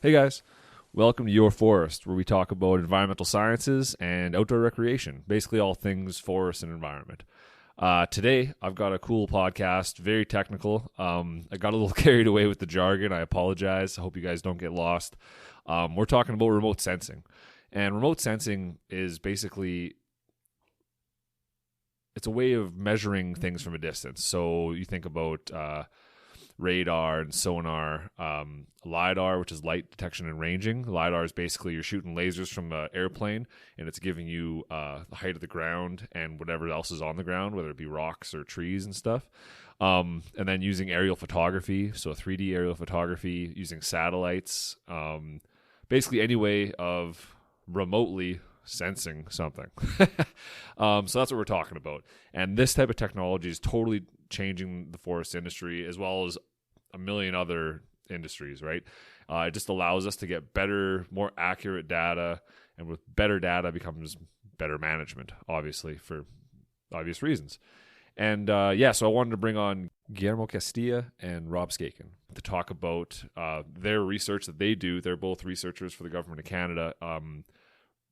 Hey guys, welcome to Your Forest, where we talk about environmental sciences and outdoor recreation, basically all things forest and environment. Today, I've got a cool podcast, very technical. I got a little carried away with the jargon. I apologize. I hope you guys don't get lost. We're talking about remote sensing. And remote sensing is basically, it's a way of measuring things from a distance. So you think about radar and sonar, LiDAR, which is light detection and ranging. LiDAR is basically you're shooting lasers from an airplane, and it's giving you the height of the ground and whatever else is on the ground, whether it be rocks or trees and stuff. And then using aerial photography, so 3D aerial photography, using satellites, basically any way of remotely sensing something. So that's what we're talking about. And this type of technology is totally changing the forest industry as well as a million other industries, right? It just allows us to get better, more accurate data, and with better data becomes better management, obviously, for obvious reasons. And so I wanted to bring on Guillermo Castilla and Rob Skakun to talk about their research that they do. They're both researchers for the government of Canada,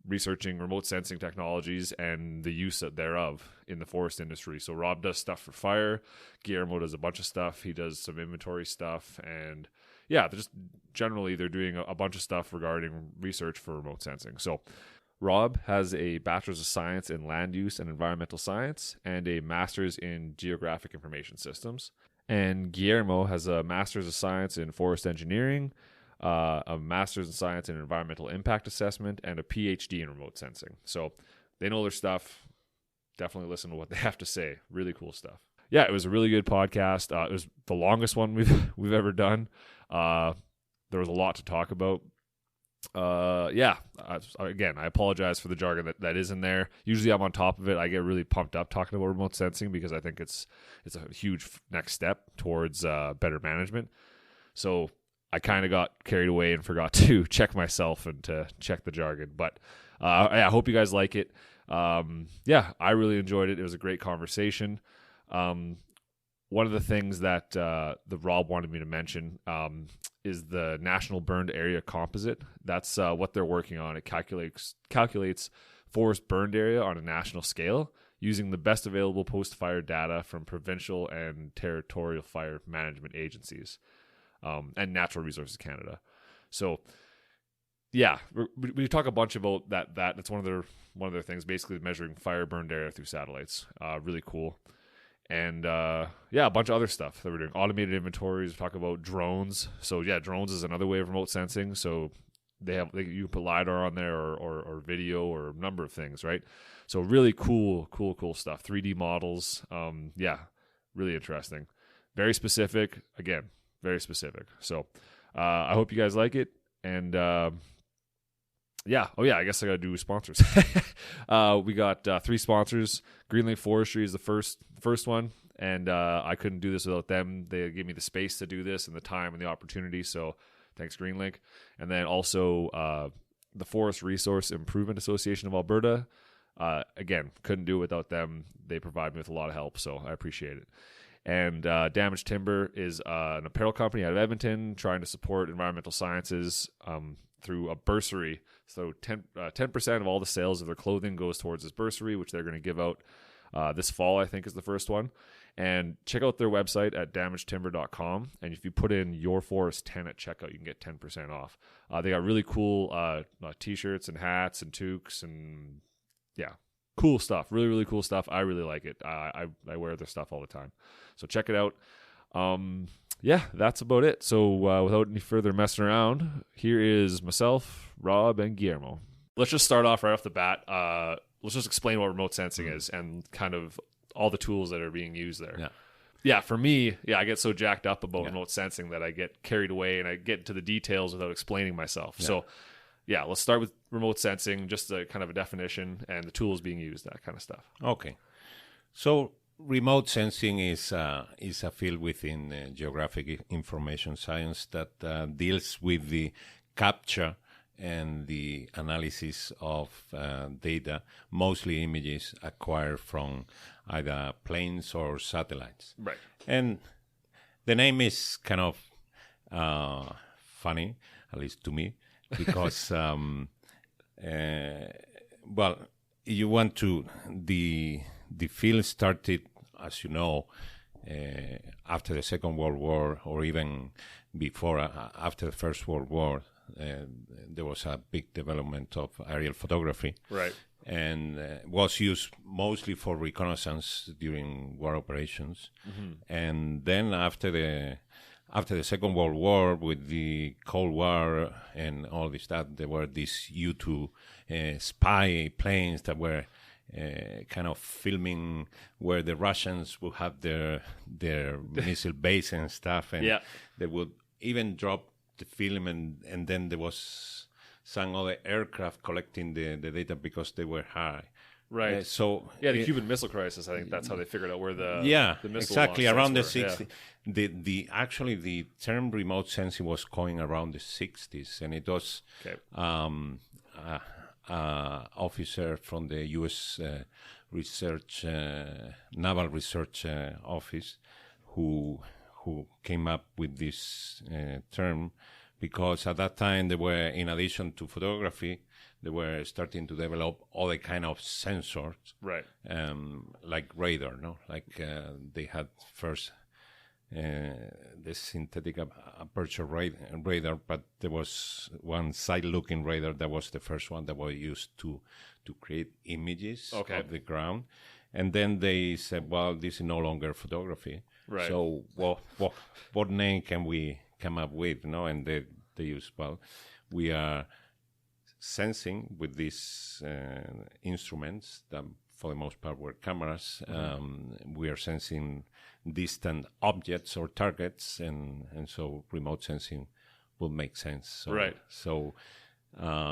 researching remote sensing technologies and the use thereof in the forest industry. So Rob does stuff for fire. Guillermo does a bunch of stuff. He does some inventory stuff. And yeah, they're doing a bunch of stuff regarding research for remote sensing. So Rob has a Bachelor's of Science in Land Use and Environmental Science and a Master's in Geographic Information Systems. And Guillermo has a Master's of Science in Forest Engineering, a Master's in Science in Environmental Impact Assessment, and a PhD in Remote Sensing. So they know their stuff. Definitely listen to what they have to say. Really cool stuff. Yeah, it was a really good podcast. It was the longest one we've ever done. There was a lot to talk about. Again, I apologize for the jargon that is in there. Usually I'm on top of it. I get really pumped up talking about remote sensing because I think it's a huge next step towards better management. So I kind of got carried away and forgot to check myself and to check the jargon. But I hope you guys like it. I really enjoyed it. It was a great conversation. One of the things that the Rob wanted me to mention is the National Burned Area Composite. That's what they're working on. It calculates forest burned area on a national scale using the best available post-fire data from provincial and territorial fire management agencies. And Natural Resources Canada. So, yeah, we talk a bunch about that. It's one of their things, basically measuring fire burned area through satellites. Really cool. And a bunch of other stuff that we're doing. Automated inventories. We talk about drones. So yeah, drones is another way of remote sensing. So you put LiDAR on there or video or a number of things, right? So really cool stuff. 3D models. Really interesting. Very specific. Again, very specific. So I hope you guys like it. And I guess I got to do sponsors. We got 3 sponsors. Greenlink Forestry is the first one. And I couldn't do this without them. They gave me the space to do this and the time and the opportunity. So thanks, Greenlink. And then also the Forest Resource Improvement Association of Alberta. Again, couldn't do it without them. They provide me with a lot of help. So I appreciate it. And Damaged Timber is an apparel company out of Edmonton trying to support environmental sciences through a bursary. So 10% of all the sales of their clothing goes towards this bursary, which they're going to give out this fall, I think is the first one. And check out their website at damagedtimber.com. And if you put in Your Forest 10 at checkout, you can get 10% off. They got really cool t-shirts and hats and toques and cool stuff. Really, really cool stuff. I really like it. I wear their stuff all the time. So check it out. That's about it. So without any further messing around, here is myself, Rob, and Guillermo. Let's just start off right off the bat. Let's just explain what remote sensing is and kind of all the tools that are being used there. Yeah, for me, I get so jacked up about remote sensing that I get carried away and I get into the details without explaining myself. Yeah. So let's start with remote sensing, just a kind of a definition and the tools being used, that kind of stuff. Okay. So remote sensing is a field within geographic information science that deals with the capture and the analysis of data, mostly images acquired from either planes or satellites. Right. And the name is kind of funny. at least to me, because well, you want to the field started, as you know, after the Second World War, or even before, after the First World War. There was a big development of aerial photography, right? And was used mostly for reconnaissance during war operations. And then after the Second World War, with the Cold War and all this stuff, there were these U-2 spy planes that were kind of filming where the Russians would have their missile base and stuff, and they would even drop the film, and then there was some other aircraft collecting the data because they were high. Right. The Cuban Missile Crisis, I think that's how they figured out where the missile exactly around the 60s. Yeah. Actually the term remote sensing was coined around the 60s, and it was officer from the U.S. research naval research office who came up with this term, because at that time they were, in addition to photography, they were starting to develop other kind of sensors, right? Like radar, no? Like they had first the synthetic aperture radar, but there was one side-looking radar that was the first one that was used to create images of the ground. And then they said, well, this is no longer photography. Right. So what name can we come up with? No, and they use, well, we are sensing with these instruments that for the most part were cameras. We are sensing distant objects or targets, and so remote sensing will make sense. So, right. So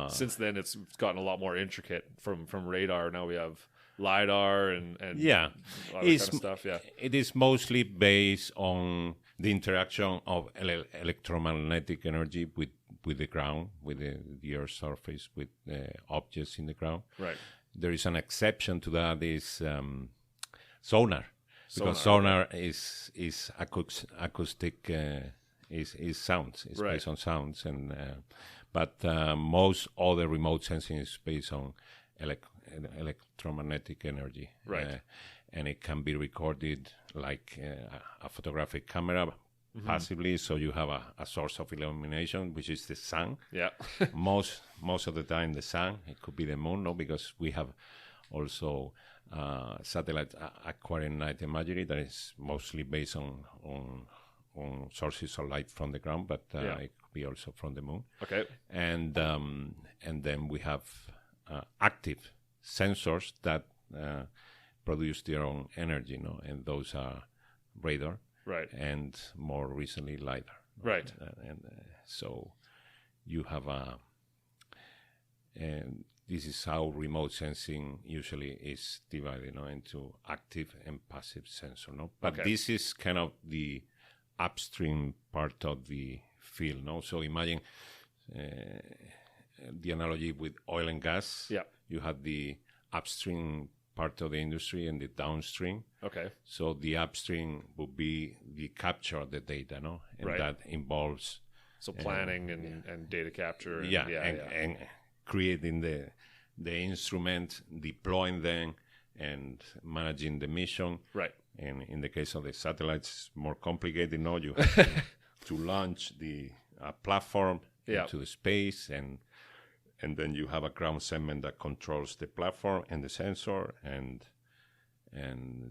since then it's gotten a lot more intricate from radar. Now we have LiDAR and all that kind of stuff. Yeah, it is mostly based on the interaction of electromagnetic energy with the ground, with the Earth's surface, with objects in the ground. Right. There is an exception to that, is sonar, because sonar is acoustic, is sounds. It's based on sounds, and but most other remote sensing is based on electromagnetic energy. Right. And it can be recorded like a photographic camera, passively, so you have a source of illumination, which is the sun. Yeah. most of the time the sun. It could be the moon, no, because we have also satellite acquiring night imagery that is mostly based on sources of light from the ground, but it could be also from the moon. Okay. And then we have active sensors that produce their own energy, no, and those are radar. Right. And more recently, LiDAR. Right. And so you have and this is how remote sensing usually is divided, into active and passive sensor, no? But this is kind of the upstream part of the field, no? So imagine the analogy with oil and gas. Yeah. You have the upstream part of the industry and the downstream. Okay. So the upstream would be the capture of the data, no? And that involves planning and data capture. And creating the instrument, deploying them, and managing the mission. Right. And in the case of the satellites, more complicated. No, you have to launch the platform into the space, and then you have a ground segment that controls the platform and the sensor, and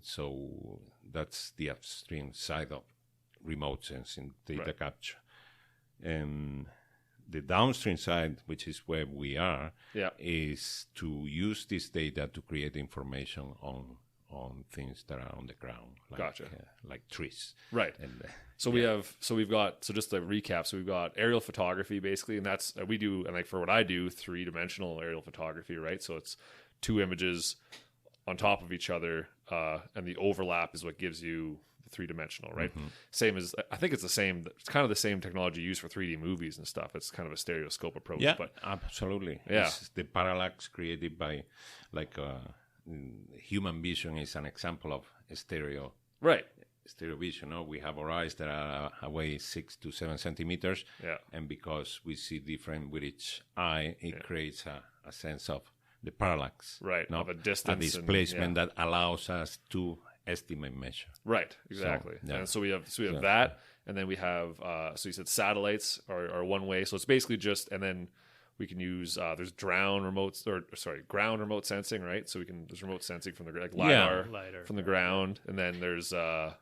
so that's the upstream side of remote sensing, data capture. And the downstream side, which is where we are, is to use this data to create information on things that are on the ground, like trees. Right. And, we've got just to recap. So we've got aerial photography basically, and that's we do, and like for what I do, 3-dimensional aerial photography, right? So it's 2 images on top of each other, and the overlap is what gives you the 3-dimensional, right? Same as, I think it's the same. It's kind of the same technology used for 3D movies and stuff. It's kind of a stereoscope approach. Yeah, but absolutely. Yeah, it's the parallax created by human vision is an example of stereo. Right. stereo vision. No? We have our eyes that are away 6 to 7 centimeters. Yeah. And because we see different with each eye, it creates a sense of the parallax. Right. No? Of a distance. A displacement that allows us to estimate measure. Right. Exactly. So, And so we have that, and then we have so you said satellites are one way. So it's basically just, and then we can use there's ground remote sensing, right? So there's remote sensing from the like LiDAR, from the ground, and then there's like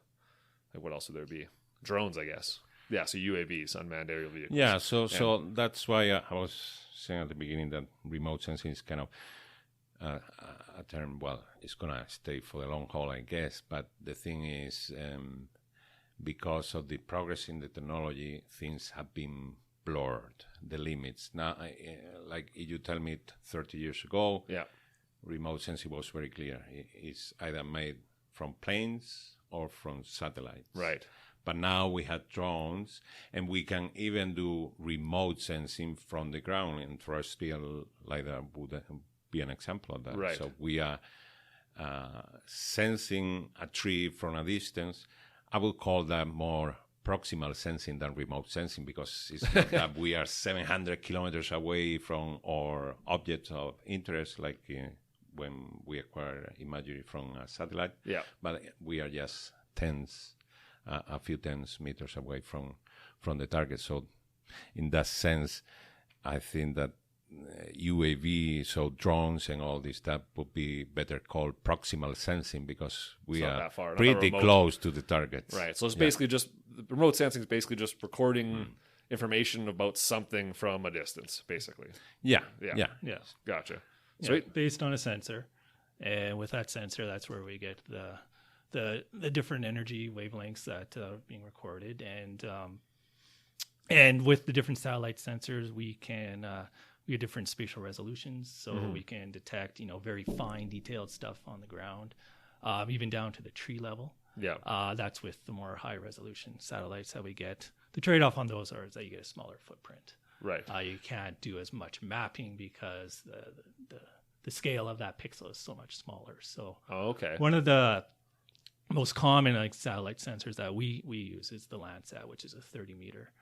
what else would there be? Drones, I guess. Yeah, so UAVs, unmanned aerial vehicles. Yeah, so that's why I was saying at the beginning that remote sensing is kind of a term. Well, it's gonna stay for the long haul, I guess. But the thing is, because of the progress in the technology, things have been blurred, the limits. Now, like if you tell me 30 years ago, remote sensing was very clear. It's either made from planes or from satellites. Right. But now we have drones, and we can even do remote sensing from the ground, and terrestrial LiDAR would be an example of that. Right. So we are sensing a tree from a distance. I would call that more proximal sensing than remote sensing, because it's not that we are 700 kilometers away from our objects of interest, like when we acquire imagery from a satellite. Yeah. But we are just a few tens meters away from the target. So in that sense, I think that UAV, so drones and all this, that would be better called proximal sensing, because we are pretty close to the targets. Right. So it's basically just remote sensing is basically just recording information about something from a distance, basically. Yeah. Gotcha. Yeah, based on a sensor, and with that sensor, that's where we get the different energy wavelengths that are being recorded, and with the different satellite sensors, we have different spatial resolutions, so we can detect, very fine, detailed stuff on the ground, even down to the tree level. Yeah. That's with the more high resolution satellites that we get. The trade-off on those is that you get a smaller footprint. Right. You can't do as much mapping because the scale of that pixel is so much smaller. So one of the most common satellite sensors that we use is the Landsat, which is a 30-meter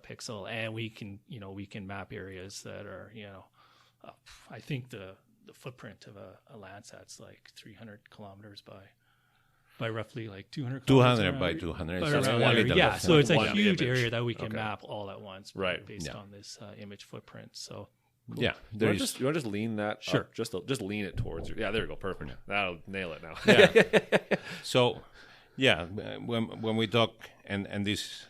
pixel, and we can map areas that are I think the footprint of a Landsat's like 300 kilometers by roughly like 200 by 200. So it's a huge area that we can map all at once, right? Based on this image footprint. So cool. Yeah, you want to just lean that? Sure. Up? Just lean it towards you. Yeah, there you go. Perfect. That'll nail it now. Yeah. So, when we talk, and this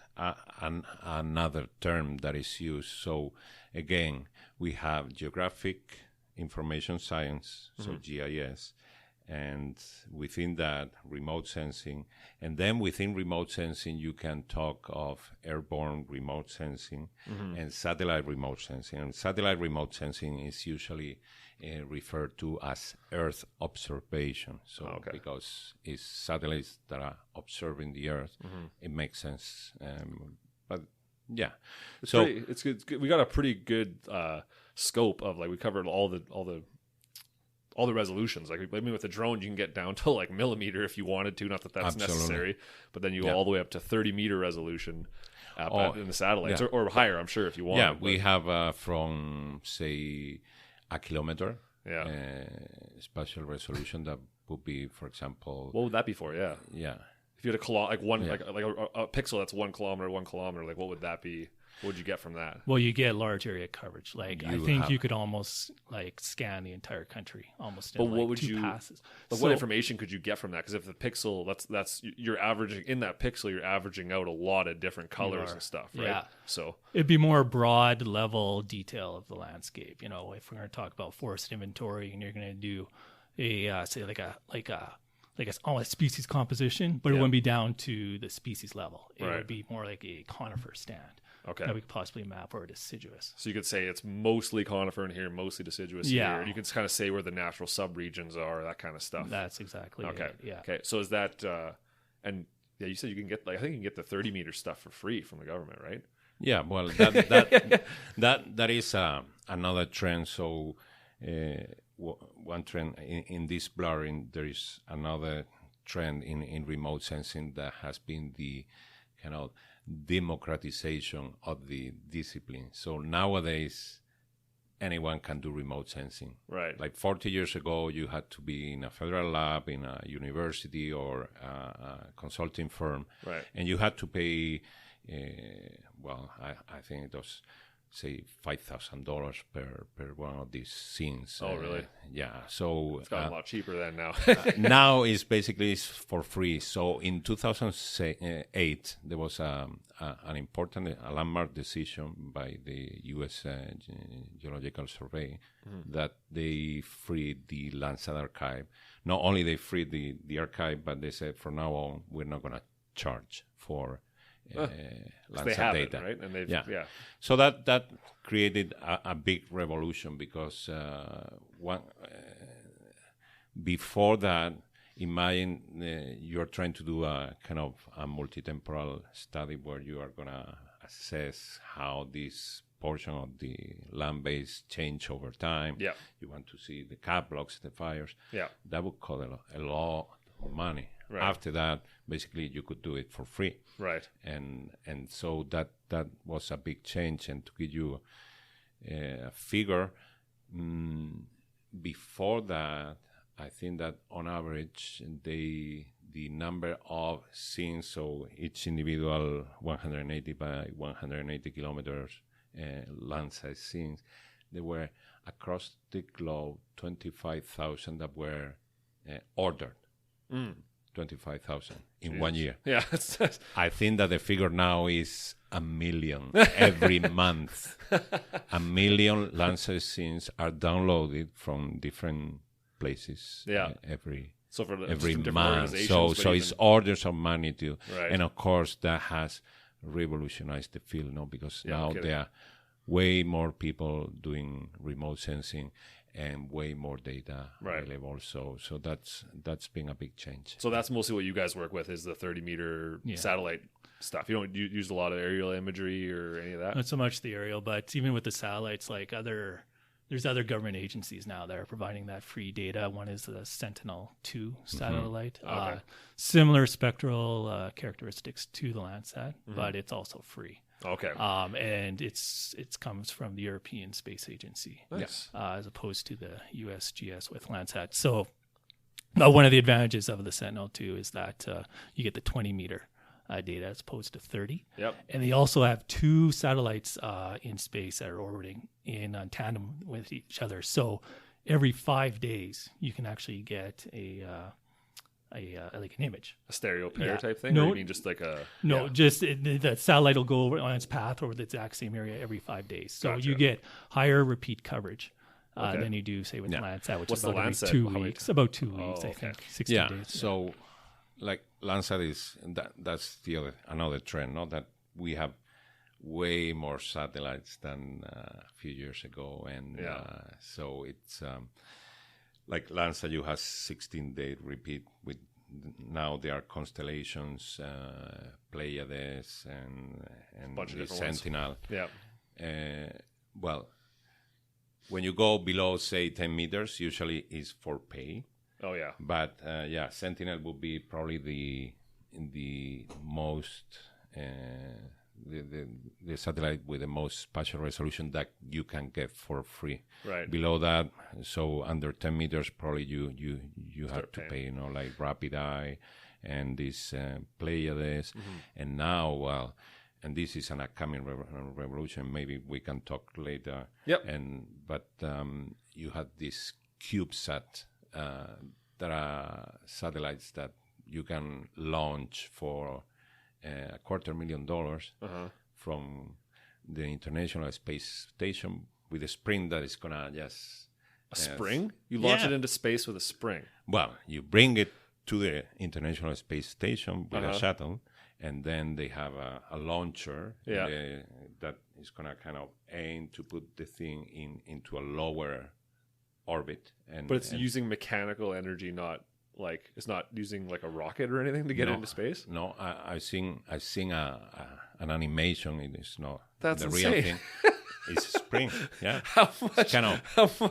another term that is used. So again, we have geographic information science, so GIS, and within that, remote sensing. And then within remote sensing, you can talk of airborne remote sensing and satellite remote sensing. And satellite remote sensing is usually referred to as Earth observation. So because it's satellites that are observing the Earth, it makes sense. But yeah, it's good. We got a pretty good scope of we covered all the resolutions. Like with the drone, you can get down to like millimeter if you wanted to. Not that that's necessary, but then you go all the way up to 30-meter resolution in the satellites, or higher. I'm sure if you want. Yeah, we have from say a kilometer. Spatial resolution that would be, for example. What would that be for? Yeah. If you had a pixel that's 1 kilometer, like what would that be? What would you get from that? Well, you get large area coverage. I think you could almost scan the entire country almost in what would 2 passes. But what information could you get from that? Because if the pixel, that's you're averaging in that pixel, you're averaging out a lot of different colors and stuff, right? Yeah. So it'd be more broad level detail of the landscape. If we're going to talk about forest inventory, and you're going to do a say a species composition, but it wouldn't be down to the species level. It would be more like a conifer stand. That we could possibly map, or deciduous. So you could say it's mostly conifer in here, mostly deciduous here. And you can kind of say where the natural subregions are, that kind of stuff. That's exactly it. Yeah. Okay. So is that you said you can get I think you can get the 30-meter stuff for free from the government, right? Yeah. Well, that is another trend. So one trend in this blurring, there is another trend in remote sensing that has been the kind of democratization of the discipline. So nowadays, anyone can do remote sensing. Right. Like 40 years ago, you had to be in a federal lab, in a university, or a consulting firm. Right. And you had to pay, I think it was, say, $5,000 per one of these scenes. Oh, really? Yeah. So it's gotten a lot cheaper than now. now it's basically for free. So in 2008, there was an important, a landmark decision by the U.S. Geological Survey that they freed the Landsat archive. Not only they freed the archive, but they said from now on we're not going to charge for Landsat data, right? And they've, So that created a big revolution because before that, imagine you're trying to do a kind of a multi-temporal study where you are going to assess how this portion of the land base change over time. Yeah. You want to see the cap blocks, the fires. Yeah. That would cost a lot of money. Right. After that, basically you could do it for free. Right. And so that was a big change. And to give you a figure, before that, I think that on average, the number of scenes, so each individual 180 by 180 kilometers land size scenes, there were across the globe 25,000 that were ordered. 25,000 in 1 year. Yeah. I think that the figure now is 1 million every month. 1 million Landsat scenes are downloaded from different places every month. So it's orders of magnitude. Right. And of course, that has revolutionized the field, because now there are way more people doing remote sensing and way more data available. So that's been a big change. So that's mostly what you guys work with is the 30-meter satellite stuff. You don't use a lot of aerial imagery or any of that? Not so much the aerial, but even with the satellites, like there's other government agencies now that are providing that free data. One is the Sentinel-2 satellite. Similar spectral characteristics to the Landsat, but it's also free. Okay. And it comes from the European Space Agency, nice. As opposed to the USGS with Landsat. So one of the advantages of the Sentinel-2 is that you get the 20-meter data as opposed to 30. Yep. And they also have 2 satellites in space that are orbiting in tandem with each other. So every 5 days, you can actually get like an image, a stereo pair type thing. No, or you mean just like a just the satellite will go over on its path over the exact same area every 5 days. So you get higher repeat coverage than you do, say, with Landsat, which is about 2 weeks. About 2 weeks, I think. 60 days. So like Landsat is that's another trend, not that we have way more satellites than a few years ago, and so it's like Landsat, you have 16-day repeat. With now there are constellations, Pleiades, and the Sentinel. Yeah. Well, when you go below, say, 10 meters, usually is for pay. Oh yeah. But Sentinel would be probably the most the satellite with the most spatial resolution that you can get for free. Right. Below that, so under 10 meters, probably you have to pay, like Rapid Eye and this Pleiades. And now, and this is an upcoming revolution. Maybe we can talk later. Yep. But you have this CubeSat that are satellites that you can launch for $250,000 from the International Space Station with a spring that is gonna just a spring. You launch it into space with a spring. Well, you bring it to the International Space Station with a shuttle, and then they have a launcher that is gonna kind of aim to put the thing into a lower orbit. But it's using mechanical energy, not like it's not using like a rocket or anything to get into space. No, I've seen an animation. It is not That's the insane. real thing. It's a spring. Yeah. How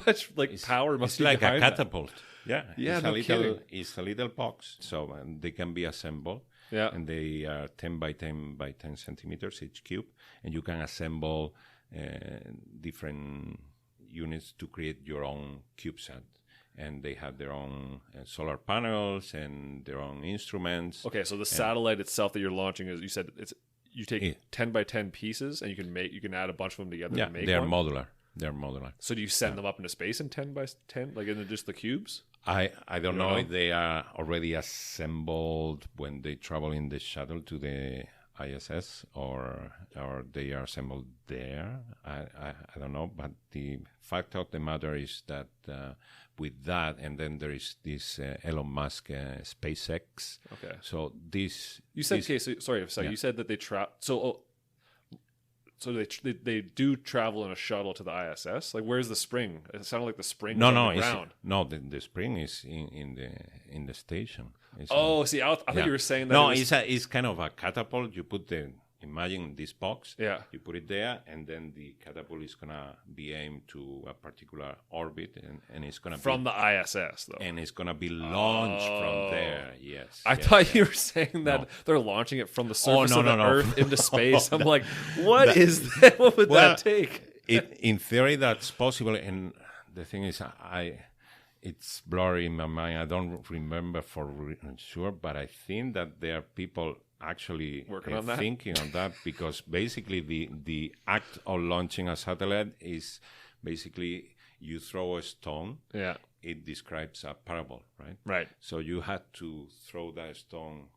much like power must it's be like a behind that? catapult. Yeah. Yeah, no kidding. It's a little box, so they can be assembled. Yeah. And they are 10 by 10 by 10 centimeters each cube, and you can assemble different units to create your own CubeSat. And they have their own solar panels and their own instruments. Okay, so the satellite itself that you're launching is, you said you take 10 by 10 pieces, and you can add a bunch of them together. Yeah, to make they're one? modular. They're modular. So do you send them up into space in 10 by 10, like in just the cubes? I don't know if they are already assembled when they travel in the shuttle to the ISS or they are assembled there. I don't know, but the fact of the matter is that with that, and then there is this Elon Musk SpaceX. Okay. So this you said you said that they So they do travel in a shuttle to the ISS. Like, where's the spring? It sounded like the spring was on the ground. The spring is in the station. I thought you were saying that. No, it's kind of a catapult. You put imagine this box. Yeah. You put it there, and then the catapult is gonna be aimed to a particular orbit, and it's gonna from the ISS though, and it's gonna be launched from there. Yes. I thought you were saying that they're launching it from the surface of the Earth into space. I'm like, what is that? What would that take? In theory, that's possible, and the thing is, it's blurry in my mind. I don't remember for sure, but I think that there are people actually working on that, thinking on that, because basically the act of launching a satellite is basically you throw a stone. Yeah. It describes a parabol, right? Right. So you had to throw that stone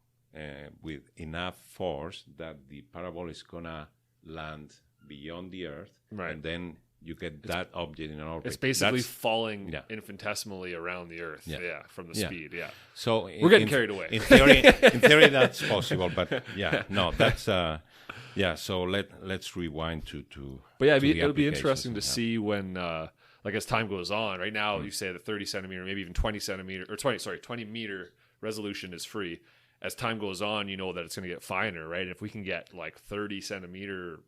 with enough force that the parabol is gonna land beyond the Earth, right? And then you get that object in an orbit. It's basically falling infinitesimally around the Earth, from the speed, So we're getting carried away. In theory, that's possible, but that's So let's rewind to. But it'll be interesting to see when, like as time goes on. Right now, you say the 30 centimeter, maybe even 20 meter resolution is free. As time goes on, you know that it's going to get finer, right? If we can get like 30 centimeter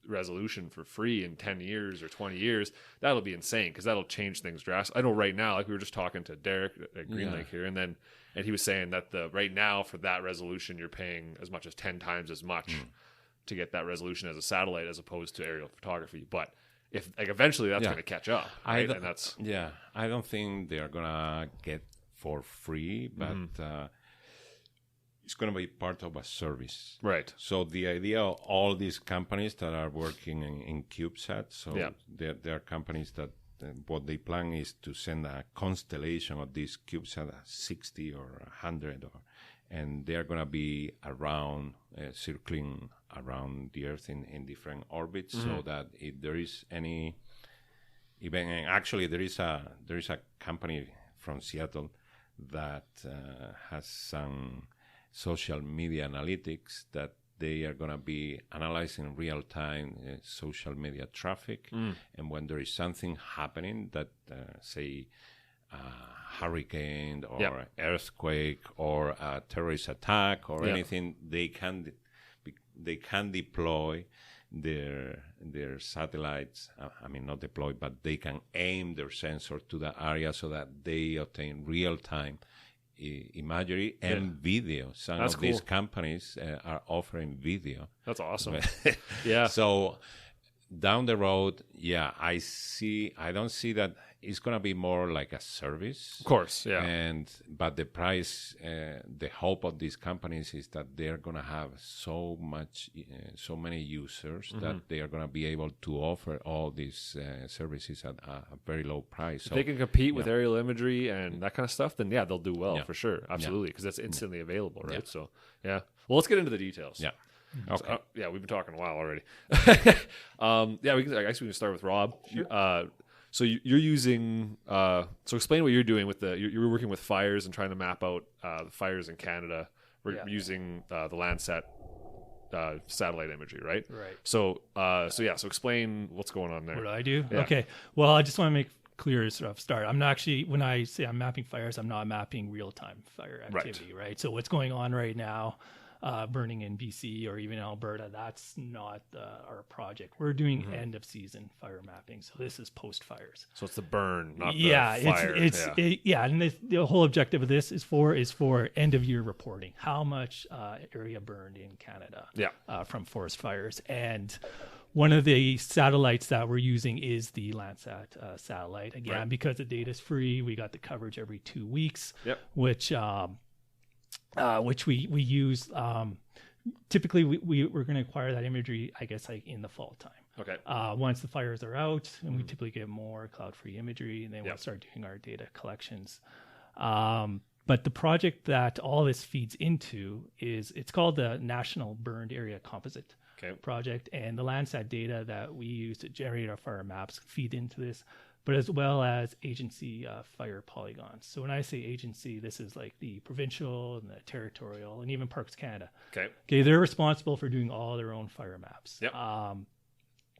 resolution for free in 10 years or 20 years, that'll be insane, because that'll change things drastically. I know right now, like we were just talking to Derek at Green Lake here, and he was saying that right now for that resolution you're paying as much as 10 times as much to get that resolution as a satellite as opposed to aerial photography. But if like eventually that's going to catch up, right? I don't think they're gonna get for free, but it's going to be part of a service. Right. So the idea of all these companies that are working in CubeSat, there are companies that what they plan is to send a constellation of these CubeSat, 60 or 100, and they're going to be around, circling around the Earth in different orbits, so that if there is any event, and actually there is a company from Seattle that has some social media analytics that they are going to be analyzing real time social media traffic, and when there is something happening that say a hurricane or earthquake or a terrorist attack or anything, they can deploy their satellites. I mean, not deploy, but they can aim their sensor to the area so that they obtain real time imagery and video. Some of these companies are offering video. That's awesome. So down the road, I don't see that it's going to be more like a service. Of course, but the price, the hope of these companies is that they're going to have so many users that they are going to be able to offer all these services at a very low price. If they can compete with aerial imagery and that kind of stuff, then they'll do well for sure. Absolutely, because that's instantly available, right? So, well, let's get into the details. Yeah. Okay. So, we've been talking a while already. I guess we can start with Rob. Sure. So you're using. So explain what you're doing with you're working with fires and trying to map out the fires in Canada. We're using the Landsat satellite imagery, right? Right. So explain what's going on there. What do I do? Yeah. Okay. Well, I just want to make clear sort of start. I'm not actually, when I say I'm mapping fires, I'm not mapping real time fire activity, right? So what's going on right now? burning in BC or even Alberta. That's not our project. We're doing end of season fire mapping. So this is post fires. So it's the burn, not the fire. And the whole objective of this is for end of year reporting. How much area burned in Canada from forest fires. And one of the satellites that we're using is the Landsat satellite. Again, because the data is free, we got the coverage every 2 weeks, which we use. Typically, we're going to acquire that imagery, I guess, like in the fall time. Okay. Once the fires are out, and we typically get more cloud-free imagery, and then we'll start doing our data collections. But the project that all this feeds into it's called the National Burned Area Composite project, and the Landsat data that we use to generate our fire maps feed into this, but as well as agency fire polygons. So when I say agency, this is like the provincial and the territorial and even Parks Canada. Okay, they're responsible for doing all their own fire maps.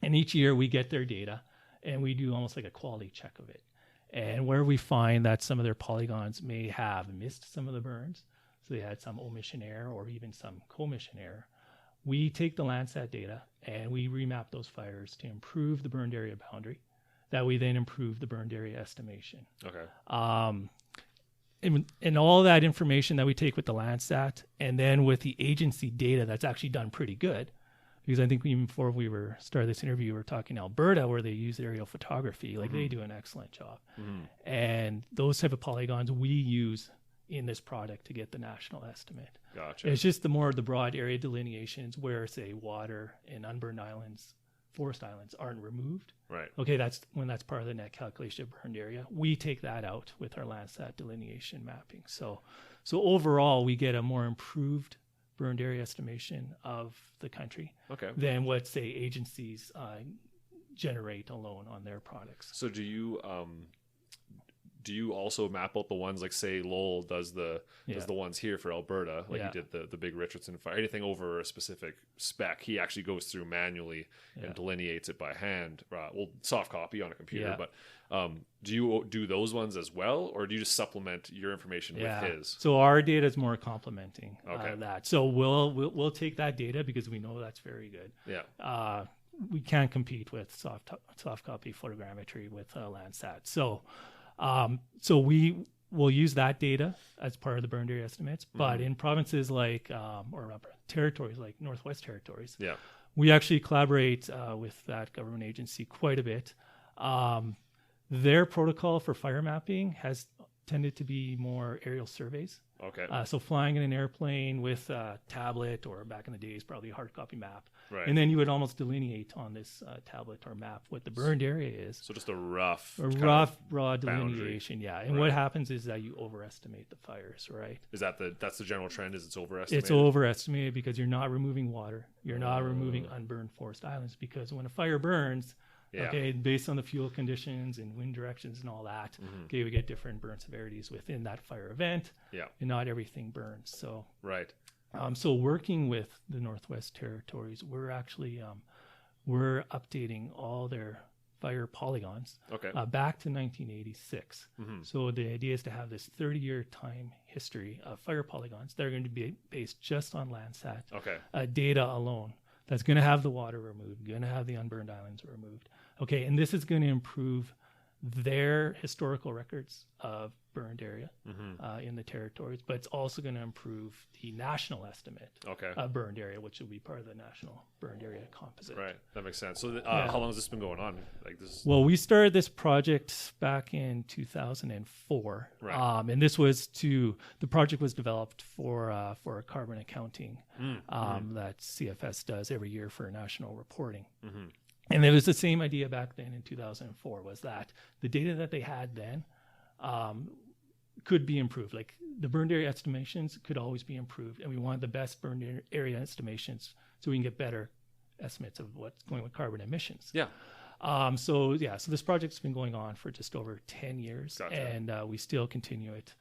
And each year we get their data and we do almost like a quality check of it. And where we find that some of their polygons may have missed some of the burns, so they had some omission error or even some commission error, we take the Landsat data and we remap those fires to improve the burned area boundary. That we then improve the burned area estimation. And all that information that we take with the Landsat and then with the agency data that's actually done pretty good, because I think even before we started this interview, we were talking Alberta where they use aerial photography. Like they do an excellent job. And those type of polygons we use in this product to get the national estimate. Gotcha. It's just the broad area delineations where, say, water and unburned islands, forest islands aren't removed. Right. Okay, that's part of the net calculation of burned area. We take that out with our Landsat delineation mapping. So overall, we get a more improved burned area estimation of the country than what, say, agencies generate alone on their products. So do you also map out the ones like, say, Lowell does the ones here for Alberta, like he did the big Richardson fire, anything over a specific spec, he actually goes through manually and delineates it by hand, soft copy on a computer. But do you do those ones as well, or do you just supplement your information with his? So our data is more complementing that. So we'll take that data because we know that's very good. We can't compete with soft copy photogrammetry with Landsat. So we will use that data as part of the burned area estimates, but in provinces like, or territories like Northwest Territories, we actually collaborate with that government agency quite a bit. Their protocol for fire mapping has tended to be more aerial surveys. So flying in an airplane with a tablet, or back in the days, probably a hard copy map. And then you would almost delineate on this tablet or map what the burned area is. So just a rough, raw delineation. And what happens is that you overestimate the fires, right? Is that's the general trend? Is it's overestimated? It's overestimated because you're not removing water. You're not removing unburned forest islands, because when a fire burns, based on the fuel conditions and wind directions and all that, we get different burn severities within that fire event. And not everything burns. So so working with the Northwest Territories, we're actually we're updating all their fire polygons back to 1986. So the idea is to have this 30-year time history of fire polygons that are going to be based just on Landsat data alone. That's going to have the water removed, going to have the unburned islands removed. And this is going to improve their historical records of burned area in the territories, but it's also going to improve the national estimate of burned area, which will be part of the National Burned Area Composite. Right, that makes sense. So how long has this been going on? Well, we started this project back in 2004, and this was the project was developed for a carbon accounting that CFS does every year for national reporting. And it was the same idea back then in 2004, was that the data that they had then could be improved. Like the burned area estimations could always be improved, and we wanted the best burned area estimations so we can get better estimates of what's going with carbon emissions. So this project's been going on for just over 10 years, and we still continue it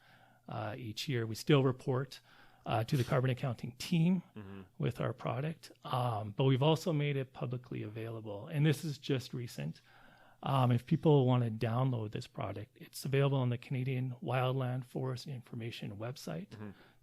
each year. We still report to the carbon accounting team with our product, but we've also made it publicly available, and this is just recent. If people want to download this product, it's available on the Canadian Wildland Forest Information website.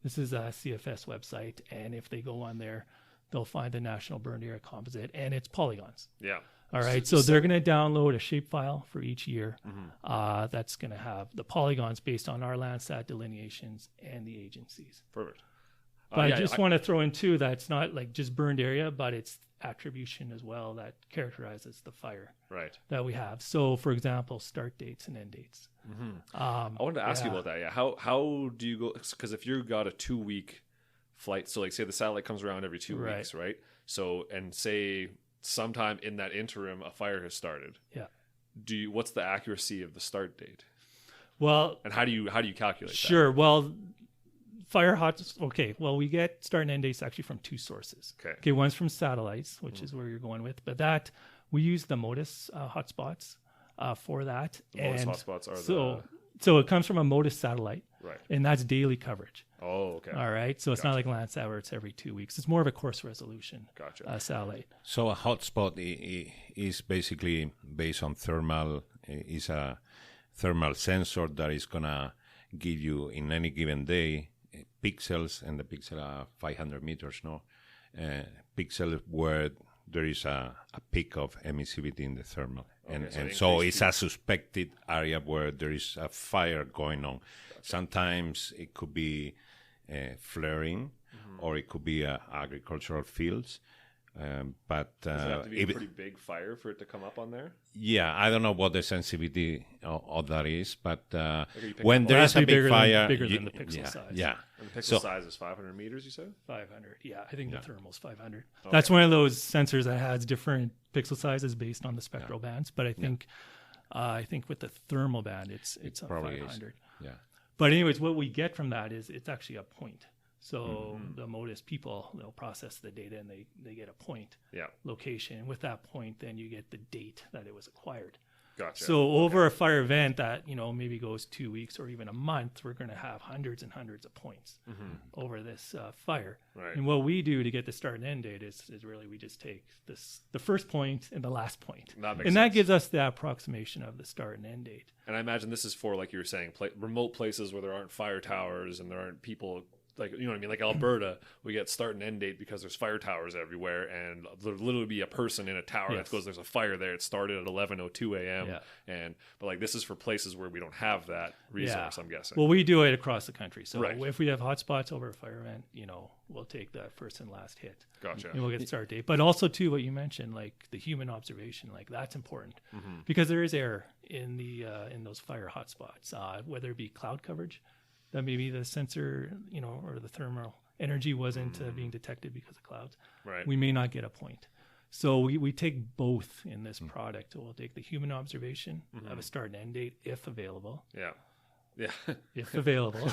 This is a CFS website, and if they go on there, they'll find the National Burned Area Composite, and it's polygons. Yeah. All right, so they're going to download a shapefile for each year. That's going to have the polygons based on our Landsat delineations and the agencies. Perfect. But I just want to throw in too that it's not like just burned area, but it's attribution as well that characterizes the fire that we have. So, for example, start dates and end dates. I wanted to ask you about that. Yeah, how do you go? Because if you've got a 2-week flight, so like say the satellite comes around every 2 weeks, right? So and say sometime in that interim a fire has started. Yeah. What's the accuracy of the start date? Well, and how do you calculate that? Sure. Well, fire hots. Okay. Well, we get start and end dates actually from 2 sources. Okay. One's from satellites, which is where you're going with, but that we use the MODIS hotspots for that. The MODIS hotspots are so it comes from a MODIS satellite, right? And that's daily coverage. Oh, okay. All right. So it's not like Landsat where it's every 2 weeks. It's more of a course resolution. Satellite. So a hotspot is basically based on thermal. Is a thermal sensor that is gonna give you in any given day pixels, and the pixel are 500 meters. Pixels where there is a peak of emissivity in the thermal. And so it's a suspected area where there is a fire going on. Sometimes it could be flaring, or it could be agricultural fields. But does it have to be a pretty big fire for it to come up on there? Yeah, I don't know what the sensitivity of that is, but when there is a big fire, bigger than the pixel size. Yeah, and the pixel size is 500 meters. You said 500. Yeah, I think the thermal's 500. Okay. That's one of those sensors that has different pixel sizes based on the spectral bands. But I think with the thermal band, it's a 500. Yeah. But anyways, what we get from that is it's actually a point. So the MODIS people, they'll process the data and they get a point location. And with that point, then you get the date that it was acquired. Gotcha. So over a fire event that, maybe goes 2 weeks or even a month, we're going to have hundreds and hundreds of points over this fire. Right. And what we do to get the start and end date is really we just take the first point and the last point. That gives us the approximation of the start and end date. And I imagine this is for, like you were saying, remote places where there aren't fire towers and there aren't people. Like, you know what I mean? Like Alberta, we get start and end date because there's fire towers everywhere, and there'll literally be a person in a tower that goes, there's a fire there. It started at 11:02 a.m. But like this is for places where we don't have that resource, I'm guessing. Well, we do it across the country. So if we have hotspots over a fire event, we'll take that first and last hit. Gotcha. And we'll get the start date. But also, too, what you mentioned, like the human observation, like that's important because there is error in in those fire hotspots, whether it be cloud coverage. That maybe the sensor, or the thermal energy wasn't being detected because of clouds. Right. We may not get a point. So we take both in this product. We'll take the human observation of a start and end date if available. Yeah. If available.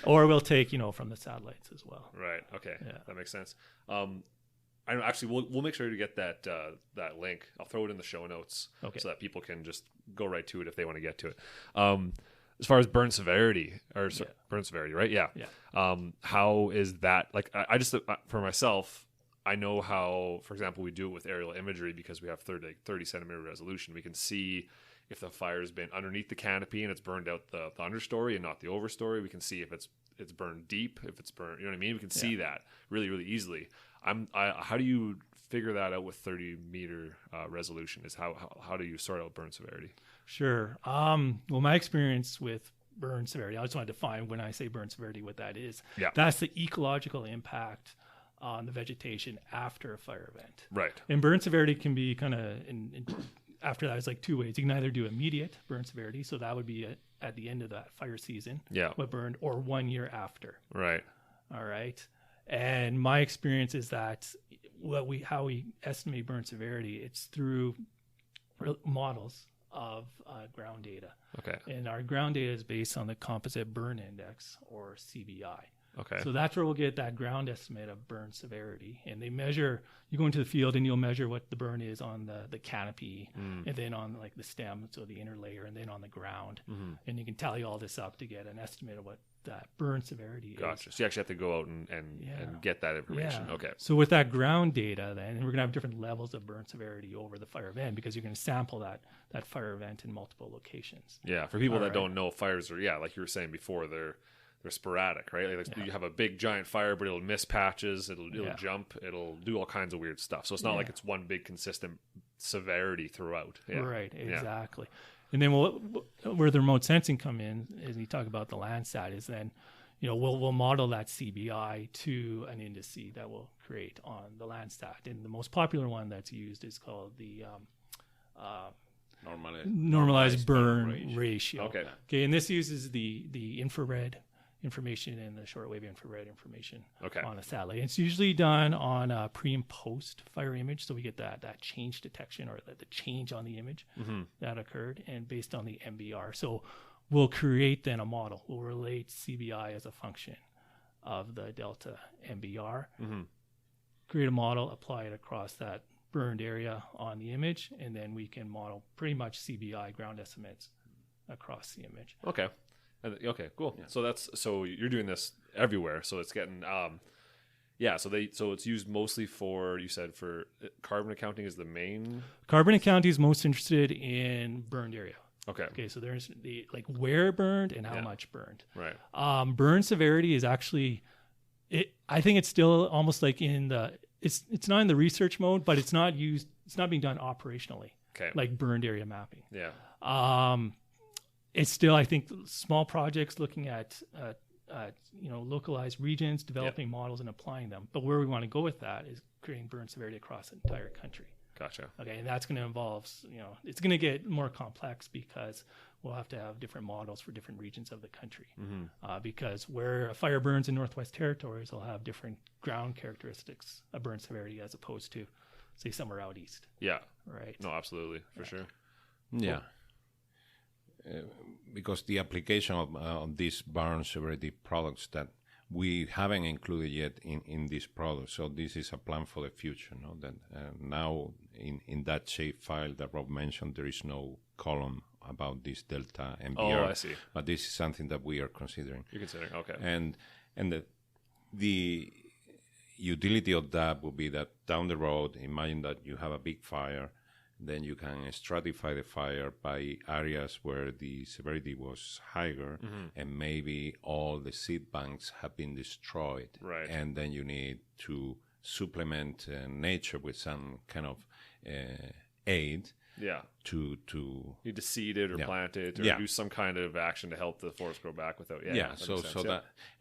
Or we'll take, from the satellites as well. Right. Okay. Yeah. That makes sense. We'll make sure to get that link. I'll throw it in the show notes so that people can just go right to it if they want to get to it. As far as burn severity, right? Yeah. How is that? Like, I just, for myself, I know how, for example, we do it with aerial imagery because we have 30 centimeter resolution. We can see if the fire's been underneath the canopy and it's burned out the understory and not the overstory. We can see if it's burned deep, if it's burned, you know what I mean? We can see that really, really easily. How do you figure that out with 30 meter resolution? Is how do you sort out burn severity? Sure. Well, my experience with burn severity, I just want to define when I say burn severity what that is. Yeah. That's the ecological impact on the vegetation after a fire event. Right. And burn severity can be kind of, after that, it's like 2 ways. You can either do immediate burn severity, so that would be at the end of that fire season, what burned, or 1 year after. Right. All right. And my experience is that how we estimate burn severity, it's through models of ground data. Okay. And our ground data is based on the composite burn index, or CBI. Okay. So that's where we'll get that ground estimate of burn severity. And they measure, you go into the field and you'll measure what the burn is on the canopy and then on like the stem, so the inner layer, and then on the ground. And you can tally all this up to get an estimate of what that burn severity is. Gotcha. So you actually have to go out and get that information. Okay. So with that ground data, then we're going to have different levels of burn severity over the fire event because you're going to sample that fire event in multiple locations. Yeah. For people that don't know, fires are, like you were saying before, they're sporadic, right? Like you have a big giant fire, but it'll miss patches, it'll jump, it'll do all kinds of weird stuff. So it's not like it's one big consistent severity throughout. Yeah. Right, exactly. And then where the remote sensing come in, as you talk about the Landsat, is then, we'll model that CBI to an indice that we'll create on the Landsat. And the most popular one that's used is called the normalized burn ratio. Okay, and this uses the infrared information and the shortwave infrared information on a satellite. It's usually done on a pre and post fire image, so we get that change detection or the change on the image that occurred, and based on the MBR. So we'll create then a model. We'll relate CBI as a function of the delta MBR, create a model, apply it across that burned area on the image, and then we can model pretty much CBI ground estimates across the image. Okay, cool. Yeah. So you're doing this everywhere. So it's getting so it's used mostly for, you said, for carbon accounting is the main. Carbon accounting is most interested in burned area. Okay. So there's the where burned and how much burned. Right. Burn severity is actually, I think it's still almost like it's not in the research mode, but it's not being done operationally. Okay. Like burned area mapping. Yeah. It's still, I think, small projects looking at localized regions, developing models and applying them. But where we want to go with that is creating burn severity across the entire country. Gotcha. Okay, and that's going to involve, it's going to get more complex because we'll have to have different models for different regions of the country. Because where a fire burns in Northwest Territories will have different ground characteristics of burn severity as opposed to, say, somewhere out east. Yeah. Right. No, absolutely, for sure. Yeah. Because the application of these burn severity products that we haven't included yet in this product. So this is a plan for the future. No? That now in that shape file that Rob mentioned, there is no column about this delta MBR. Oh, I see. But this is something that we are considering. You're considering, okay. And the utility of that would be that down the road, imagine that you have a big fire, then you can stratify the fire by areas where the severity was higher, and maybe all the seed banks have been destroyed. Right. And then you need to supplement nature with some kind of aid. Yeah. To need to seed it or plant it or do some kind of action to help the forest grow back without.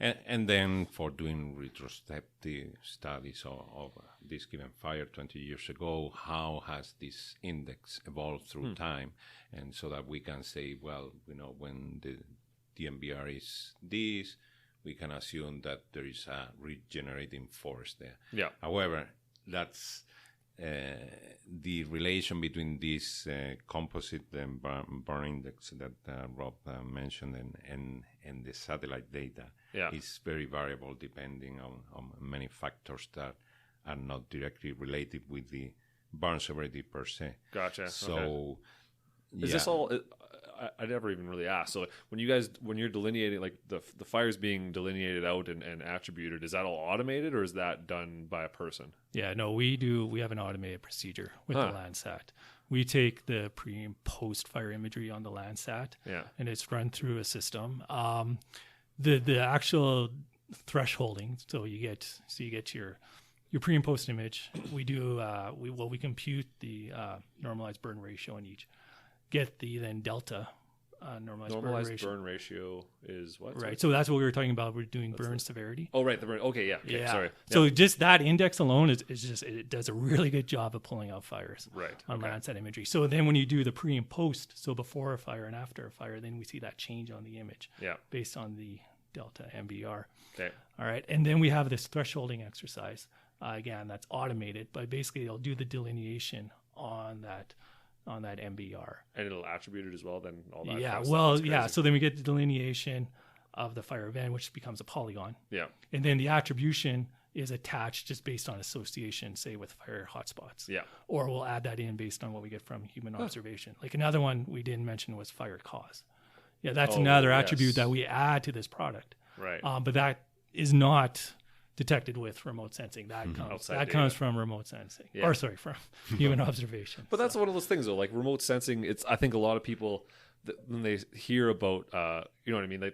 And then for doing retrospective studies of this given fire 20 years ago, how has this index evolved through time, and so that we can say, well, when the DMBR is this, we can assume that there is a regenerating forest there. Yeah. However, that's the relation between this composite burn index that Rob mentioned and the satellite data is very variable depending on many factors that are not directly related with the burn severity per se. Gotcha. So is this all? I never even really asked. So when you're delineating, like the fires being delineated out and attributed, is that all automated or is that done by a person? Yeah, no, we have an automated procedure with the Landsat. We take the pre and post fire imagery on the Landsat, and it's run through a system. The actual thresholding, so you get your pre and post image. We do we compute the normalized burn ratio in each. Get the then delta normalized burn ratio is what? Right. So that's what we were talking about. We're doing burn severity. Oh, right. The burn. Okay. Yeah. Okay, sorry. So just that index alone is just, it does a really good job of pulling out fires. Right. On Landsat imagery. So then when you do the pre and post, so before a fire and after a fire, then we see that change on the image. Yeah. Based on the delta MBR. Okay. All right. And then we have this thresholding exercise. Again, that's automated, but basically it'll do the delineation on that MBR. And it'll attribute it as well, then all that. Yeah, well, yeah. So then we get the delineation. of the fire event, which becomes a polygon. Yeah. And then the attribution is attached just based on association, say with fire hotspots. Yeah. Or we'll add that in based on what we get from human observation. Like another one we didn't mention was fire cause. Yeah, that's another attribute that we add to this product. Right. But that is not detected with remote sensing. That comes from remote sensing. Yeah. Or sorry, from human observation. But that's one of those things though, like remote sensing, I think a lot of people, when they hear about, you know what I mean?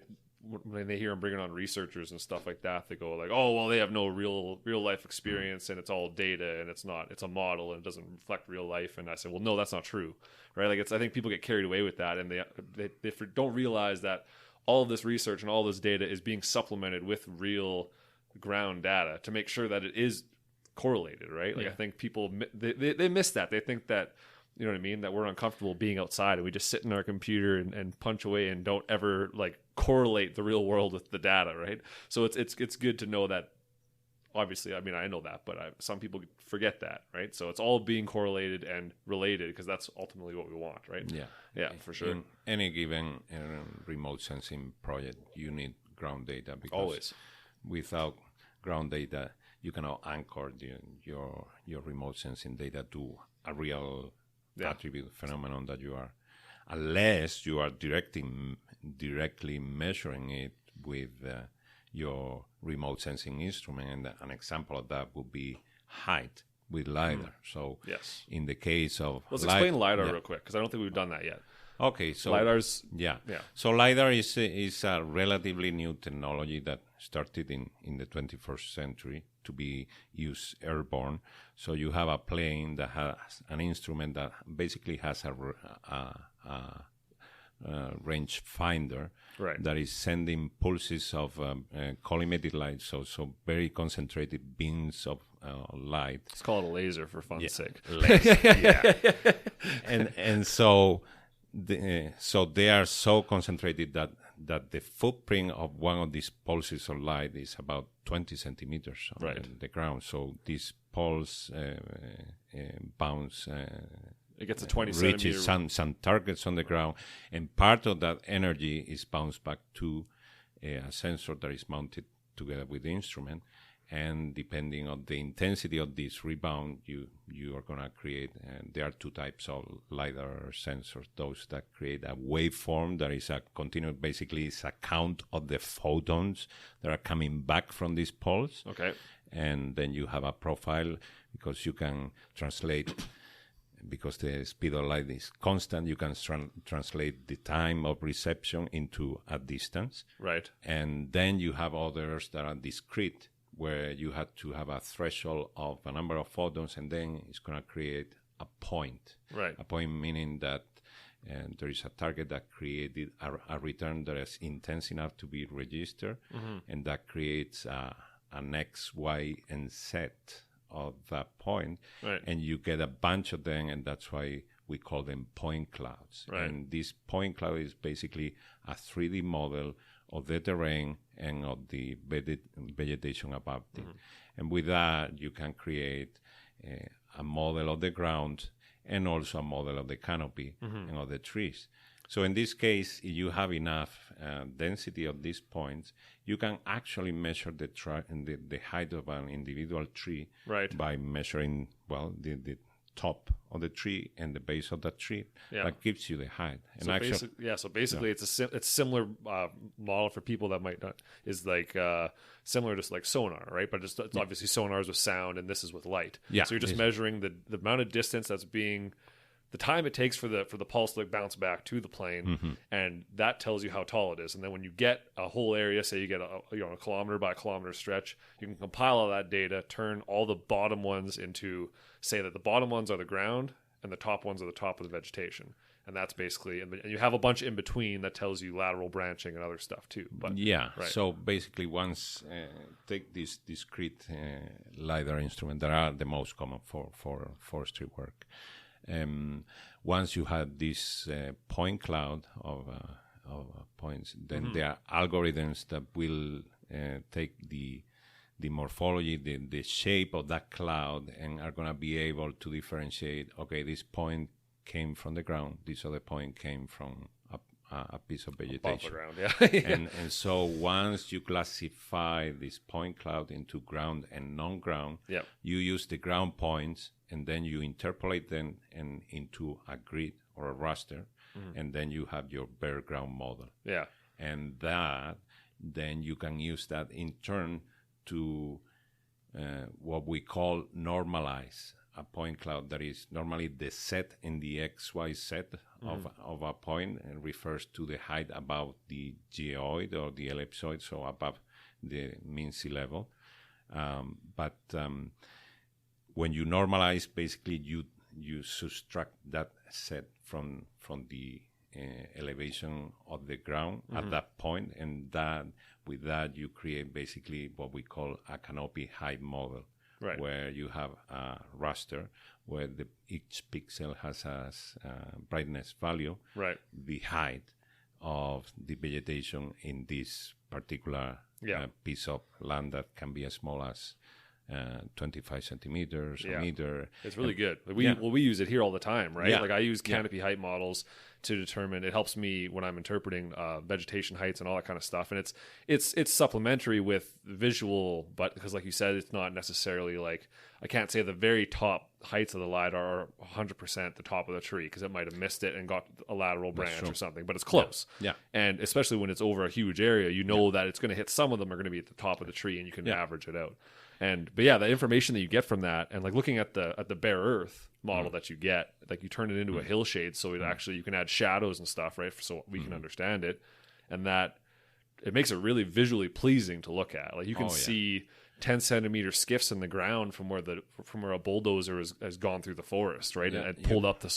When they hear them bringing on researchers and stuff like that, they go like, oh, well, they have no real life experience and it's all data and it's a model and it doesn't reflect real life. And I said, well, no, that's not true. Right. Like I think people get carried away with that and they don't realize that all of this research and all this data is being supplemented with real ground data to make sure that it is correlated. Right. Like I think people, they miss that. They think that, you know what I mean? That we're uncomfortable being outside and we just sit in our computer and punch away and don't ever like correlate the real world with the data, right? So it's good to know that. Obviously, I mean, I know that, but some people forget that, right? So it's all being correlated and related because that's ultimately what we want, right? Yeah, for sure. In any given remote sensing project, you need ground data because always without ground data, you cannot anchor your remote sensing data to a real attribute phenomenon that you are, unless you are directly measuring it with your remote sensing instrument. And an example of that would be height with LiDAR. So in the case of let's explain LiDAR real quick because I don't think we've done that yet. Okay, so LiDAR's So LiDAR is a relatively new technology that started in the 21st century to be used airborne. So you have a plane that has an instrument that basically has a range finder that is sending pulses of collimated light, so very concentrated beams of light. Let's call it a laser for fun's sake. Laser, and so they are so concentrated that the footprint of one of these pulses of light is about 20 centimeters on the ground. So this pulse bounce. It gets a 20 reaches centimeter. some targets on the ground, and part of that energy is bounced back to a sensor that is mounted together with the instrument. And depending on the intensity of this rebound, you are going to create, and there are two types of LiDAR sensors, those that create a waveform that is a continuous, basically it's a count of the photons that are coming back from this pulse. Okay. And then you have a profile because you can translate, because the speed of light is constant, you can translate the time of reception into a distance. Right. And then you have others that are discrete, where you have to have a threshold of a number of photons, and then it's going to create a point. Right. A point meaning that there is a target that created a return that is intense enough to be registered, and that creates an X, Y, and Z of that point. Right. And you get a bunch of them, and that's why we call them point clouds. Right. And this point cloud is basically a 3D model of the terrain and of the vegetation above it. And with that, you can create a model of the ground and also a model of the canopy and of the trees. So in this case, if you have enough density of these points, you can actually measure the height of an individual tree by measuring, the top of the tree and the base of that tree. That gives you the height. And so basically it's similar model for people that might not, is like similar to like sonar, right? But it's obviously sonars with sound and this is with light. So you're just measuring the amount of distance that's being, the time it takes for the pulse to bounce back to the plane, and that tells you how tall it is. And then when you get a whole area, say you get a kilometer by kilometer stretch, you can compile all that data, turn all the bottom ones into, say that the bottom ones are the ground and the top ones are the top of the vegetation. And that's basically, and you have a bunch in between that tells you lateral branching and other stuff too. But so basically once take this discrete LiDAR instrument that are the most common for forestry work. Once you have this point cloud of points, then there are algorithms that will take the morphology, the shape of that cloud, and are going to be able to differentiate, okay, this point came from the ground, this other point came from a piece of vegetation. Above the ground, yeah. and so once you classify this point cloud into ground and non-ground, you use the ground points, and then you interpolate them into a grid or a raster, and then you have your bare ground model. Yeah. And then you can use that in turn to what we call normalize a point cloud. That is normally the set in the XY set of a point, and refers to the height above the geoid or the ellipsoid, so above the mean sea level. But when you normalize, basically you subtract that set from the elevation of the ground at that point, and with that you create basically what we call a canopy height model, where you have a raster where each pixel has a brightness value, the height of the vegetation in this particular piece of land that can be as small as 25 centimeters, a meter. It's really good. We use it here all the time, right? Like I use canopy height models to determine. It helps me when I'm interpreting vegetation heights and all that kind of stuff. And it's supplementary with visual, but because like you said, it's not necessarily like, I can't say the very top heights of the LiDAR are 100% the top of the tree, because it might have missed it and got a lateral branch or something, but it's close. Yeah. And especially when it's over a huge area, you know that it's going to hit, some of them are going to be at the top of the tree, and you can average it out. But yeah, the information that you get from that, and like looking at the bare earth model that you get, like you turn it into a hillshade, so it actually, you can add shadows and stuff, right? So we can understand it, and that it makes it really visually pleasing to look at. Like you can see 10 centimeter skiffs in the ground from where a bulldozer has gone through the forest, right? And pulled up the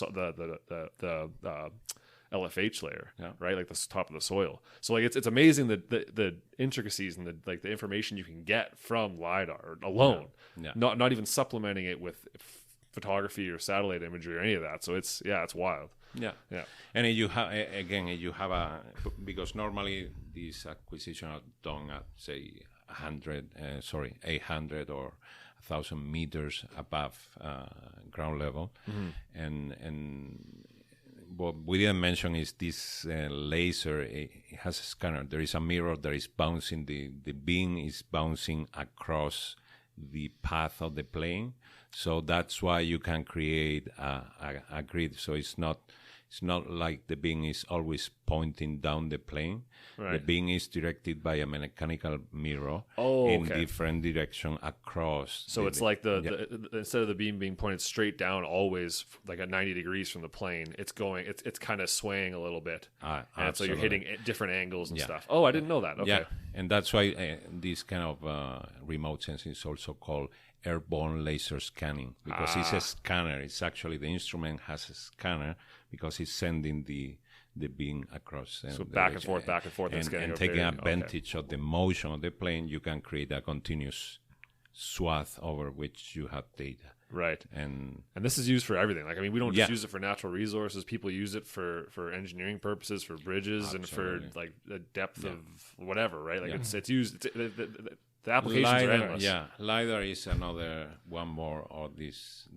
LFH layer, right? Like the top of the soil. So like it's amazing that the intricacies and the information you can get from LiDAR alone, not even supplementing it with photography or satellite imagery or any of that. So it's wild. Yeah. And you have because normally these acquisitions are done at say 800 or 1,000 meters above ground level, and what we didn't mention is this laser. It has a scanner. There is a mirror that is bouncing. The beam is bouncing across the path of the plane, so that's why you can create a grid. So it's not like the beam is always pointing down the plane. Right. The beam is directed by a mechanical mirror in different direction across. So it's like the instead of the beam being pointed straight down, always like at 90 degrees from the plane, it's kind of swaying a little bit, and so you're hitting different angles and stuff. Oh, I didn't know that. Okay, yeah, and that's why this kind of remote sensing is also called airborne laser scanning, because it's a scanner. It's actually, the instrument has a scanner because it's sending the beam across. So back and forth, and taking advantage of the motion of the plane, you can create a continuous swath over which you have data. Right. And this is used for everything. Like, I mean, we don't just use it for natural resources. People use it for engineering purposes, for bridges, and for like the depth of whatever, right? Like it's used. The applications LiDAR, are endless. Yeah, LiDAR is another one more of this.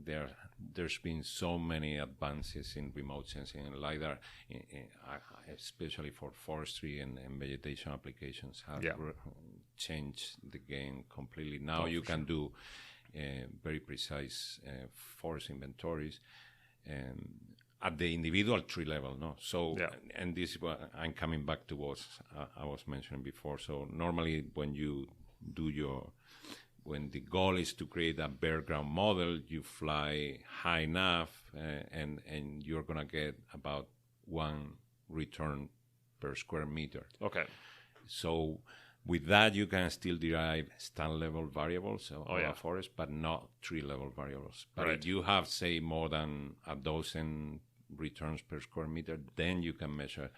There's been so many advances in remote sensing, and LiDAR, especially for forestry and vegetation applications, have changed the game completely. Now you can do very precise forest inventories at the individual tree level, no? So, and this is what I'm coming back to what I was mentioning before. So normally when you when the goal is to create a bare ground model, you fly high enough and you're going to get about 1 return per square meter. Okay. So with that, you can still derive stand level variables of a forest, but not tree level variables. But if you have, say, more than a dozen returns per square meter, then you can measure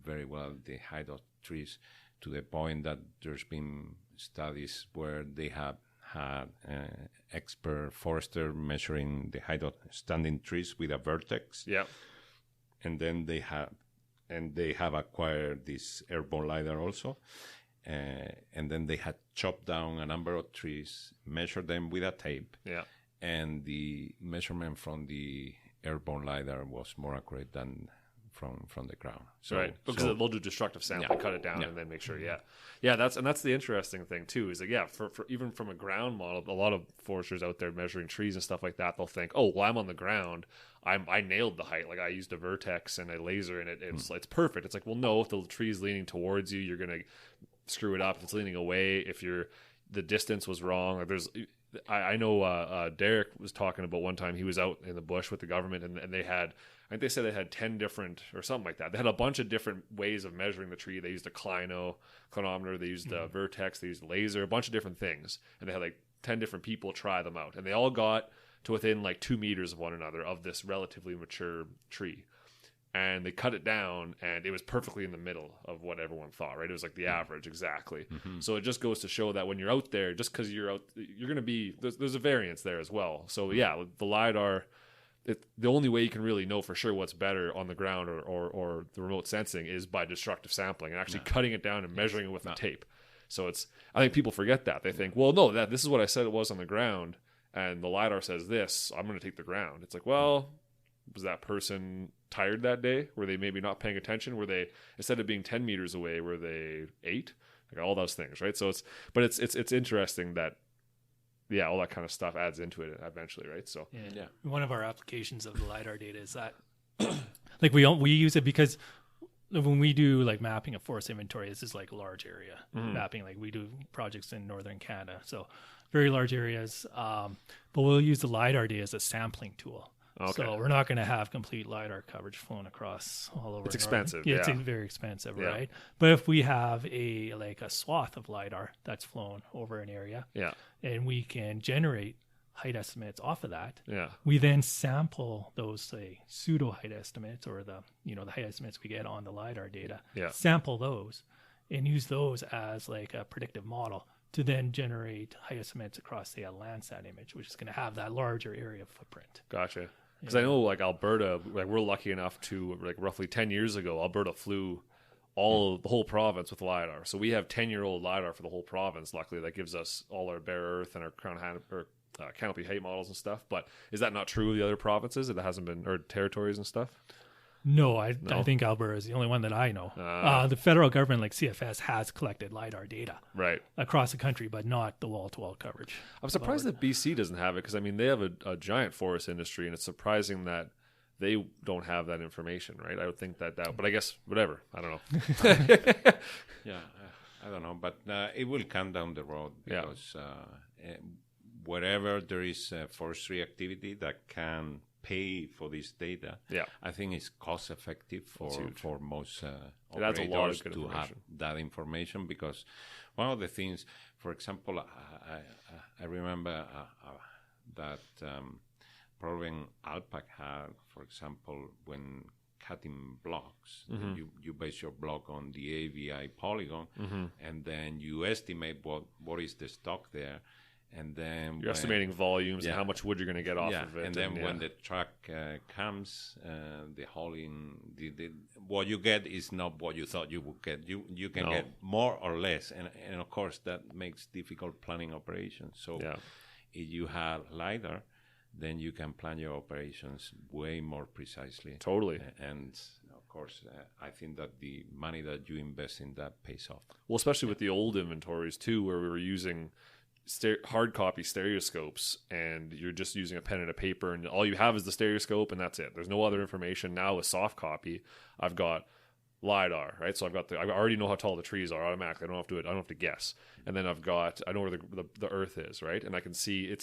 very well the height of trees, to the point that there's been studies where they have had expert forester measuring the height of standing trees with a vertex. Yeah. And then they have acquired this airborne LiDAR also. And then they had chopped down a number of trees, measured them with a tape. Yeah. And the measurement from the airborne LiDAR was more accurate than from the ground. Right, because they'll do destructive sampling, cut it down, and then make sure. That's the interesting thing too. Is like for even from a ground model, a lot of foresters out there measuring trees and stuff like that, they'll think, oh, well, I'm on the ground, I nailed the height, like I used a vertex and a laser, and it's perfect. It's like, well, no, if the tree's leaning towards you, you're gonna screw it up. If it's leaning away, if the distance was wrong, or I know Derek was talking about one time he was out in the bush with the government, and they had, I think they said they had 10 different or something like that. They had a bunch of different ways of measuring the tree. They used a clinometer, they used a vertex, they used a laser, a bunch of different things, and they had like 10 different people try them out, and they all got to within like 2 meters of one another of this relatively mature tree. And they cut it down, and it was perfectly in the middle of what everyone thought, right? It was like the average, exactly. So it just goes to show that when you're out there, just because you're out, you're going to be, there's a variance there as well. So yeah, the LiDAR, the only way you can really know for sure what's better on the ground or the remote sensing is by destructive sampling and actually cutting it down and measuring it with a tape. So I think people forget that. They think, well, no, this is what I said it was on the ground, and the LiDAR says this, I'm going to take the ground. It's like, well, was that person tired that day? Were they maybe not paying attention? Were they, instead of being 10 meters away, were they 8? Like all those things, right? So it's interesting that, all that kind of stuff adds into it eventually, right? So one of our applications of the LiDAR data is that like we use it because when we do like mapping of forest inventory, this is like large area mapping. Like we do projects in northern Canada, so very large areas. But we'll use the LiDAR data as a sampling tool. Okay. So we're not going to have complete LiDAR coverage flown across all over. It's expensive. It's very expensive, right? But if we have a swath of LiDAR that's flown over an area, and we can generate height estimates off of that, we then sample those, say, pseudo height estimates or the height estimates we get on the LiDAR data, sample those, and use those as like a predictive model to then generate height estimates across, say, a Landsat image, which is going to have that larger area footprint. Gotcha. Because I know, like, Alberta, like, we're lucky enough to, like, roughly 10 years ago, Alberta flew the whole province with LiDAR. So we have 10-year-old LiDAR for the whole province. Luckily, that gives us all our bare earth and our canopy height models and stuff. But is that not true of the other provinces? It hasn't been, or territories and stuff? No, I think Alberta is the only one that I know. The federal government, like CFS, has collected LiDAR data across the country, but not the wall-to-wall coverage. I'm surprised that BC doesn't have it, because, I mean, they have a giant forest industry, and it's surprising that they don't have that information, right? I would think that but I guess, whatever. I don't know. I don't know, but it will come down the road, because wherever there is forestry activity that can pay for this data, I think it's cost effective for most operators to have that information, because one of the things, for example, I remember that problem Alpac had, for example, when cutting blocks. You base your block on the AVI polygon, and then you estimate what is the stock there. And then you're estimating volumes and how much wood you're going to get off of it. And then when the truck comes, the hauling, what you get is not what you thought you would get. You can get more or less, and of course that makes difficult planning operations. So if you have LiDAR, then you can plan your operations way more precisely. Totally. And of course, I think that the money that you invest in that pays off. Well, especially with the old inventories too, where we were using hard copy stereoscopes, and you're just using a pen and a paper, and all you have is the stereoscope, and that's it. There's no other information. Now with soft copy, I've got LiDAR, right? So I already know how tall the trees are automatically. I don't have to do it. I don't have to guess. And then I know where the earth is, right? And I can see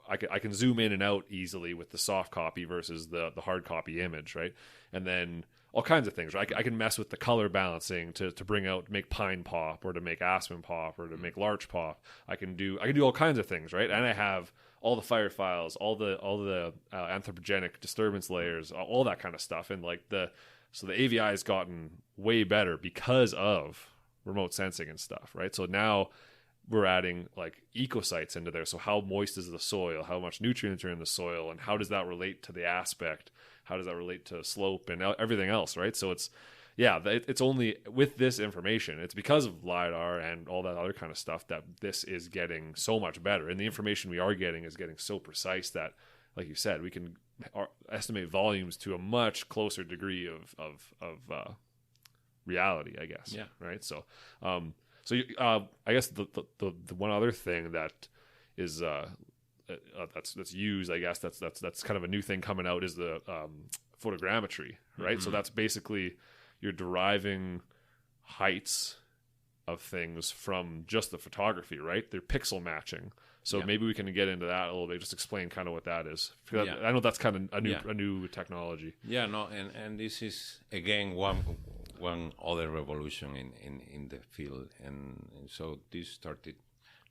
I can zoom in and out easily with the soft copy versus the hard copy image, right? And then all kinds of things, right? I can mess with the color balancing to make pine pop, or to make aspen pop, or to make larch pop. I can do all kinds of things, right? And I have all the fire files, all the anthropogenic disturbance layers, all that kind of stuff. And so the AVI has gotten way better because of remote sensing and stuff, right? So now we're adding like ecosites into there. So how moist is the soil? How much nutrients are in the soil? And how does that relate to the aspect? How does that relate to slope and everything else, right? So it's only with this information, it's because of LiDAR and all that other kind of stuff that this is getting so much better. And the information we are getting is getting so precise that, like you said, we can estimate volumes to a much closer degree of reality, I guess. Yeah. Right. So, I guess the one other thing that is that's used, I guess that's kind of a new thing coming out, is the photogrammetry, right? So that's basically you're deriving heights of things from just the photography, right? They're pixel matching. So maybe we can get into that a little bit. Just explain kind of what that is. I know that's kind of a new technology. Yeah, no, and this is again one other revolution in the field, and so this started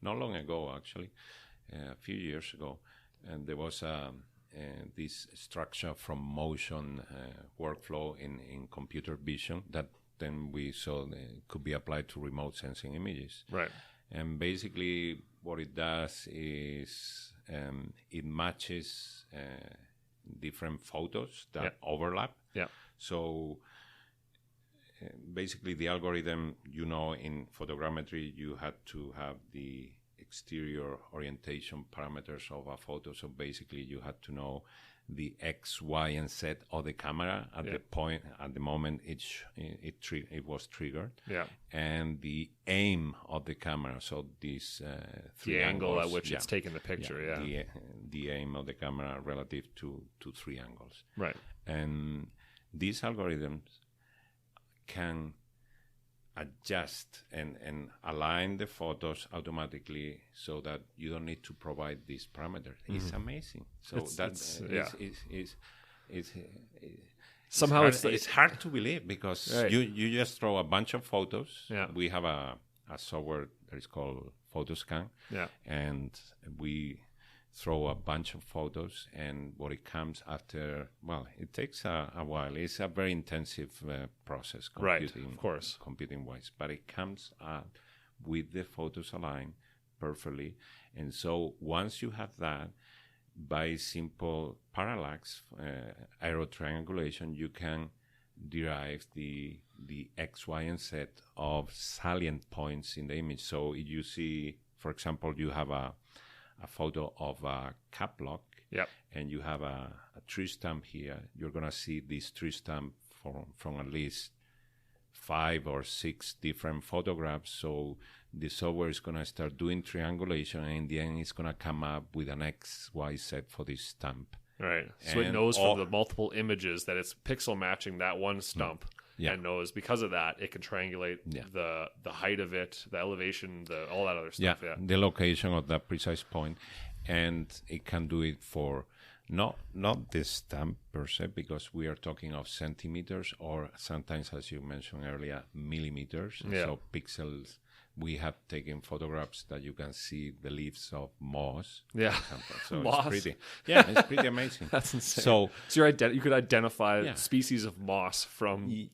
not long ago, actually, a few years ago, and there was this structure from motion workflow in computer vision that then we saw could be applied to remote sensing images. Right. And basically what it does is it matches different photos that overlap. Yeah. So basically the algorithm, in photogrammetry, you had to have the exterior orientation parameters of a photo. So basically you had to know the X, Y, and Z of the camera at the moment it was triggered. Yeah. And the aim of the camera. So these three the angle angles, at which it's taking the picture. Yeah. The aim of the camera relative to three angles. Right. And these algorithms can adjust and align the photos automatically so that you don't need to provide these parameters. It's amazing. So it's hard to believe, because you just throw a bunch of photos. Yeah. We have a software that is called Photoscan. Yeah. And we throw a bunch of photos, and what it comes after, it takes a while. It's a very intensive process, of course, computing-wise, but it comes out with the photos aligned perfectly. And so once you have that, by simple parallax, arrow triangulation, you can derive the X, Y, and Z of salient points in the image. So if you see, for example, you have a photo of a cap lock, and you have a tree stump here, you're going to see this tree stump from at least 5 or 6 different photographs. So the software is going to start doing triangulation, and in the end it's going to come up with an X, Y, Z for this stump. Right. So it knows from the multiple images that it's pixel matching that one stump. Yeah. And knows because of that it can triangulate the height of it, the elevation, all that other stuff. Yeah, the location of that precise point, and it can do it for not the stamp per se, because we are talking of centimeters, or sometimes, as you mentioned earlier, millimeters. Yeah. So pixels. We have taken photographs that you can see the leaves of moss. Yeah, so moss. It's pretty amazing. That's insane. So you could identify species of moss from. You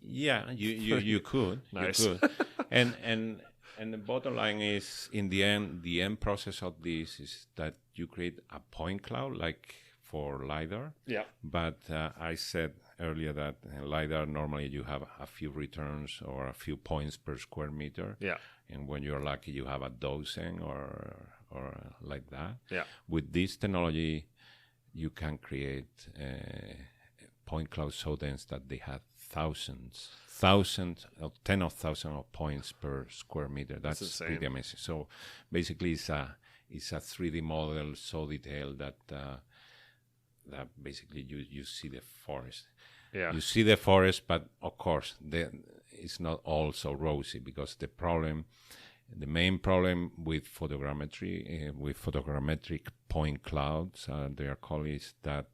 could. Nice. You could. and the bottom line is, in the end process of this is that you create a point cloud, like for LiDAR. Yeah. But I said earlier that in LiDAR normally you have a few returns or a few points per square meter. Yeah. And when you're lucky, you have a dozen or like that. Yeah. With this technology, you can create point clouds so dense that they have thousands of points per square meter. That's pretty amazing. So basically, it's a 3D model so detailed that basically you see the forest. Yeah. You see the forest, but of course it's not all so rosy, because the main problem with photogrammetry, with photogrammetric point clouds, they are called, is that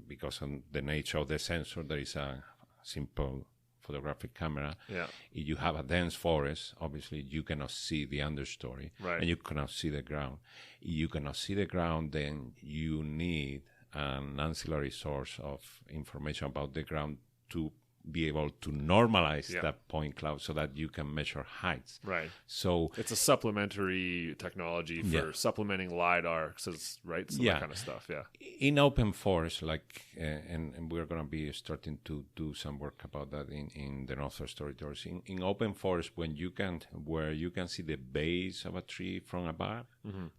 because of the nature of the sensor, there is a simple photographic camera. Yeah. If you have a dense forest, obviously you cannot see the understory, right, and you cannot see the ground. If you cannot see the ground, then you need an ancillary source of information about the ground to be able to normalize that point cloud so that you can measure heights. Right. So it's a supplementary technology for supplementing LiDAR, right? So that kind of stuff, yeah. In open forest, like, and we're going to be starting to do some work about that in the Northwest Territories. In open forest, where you can see the base of a tree from above,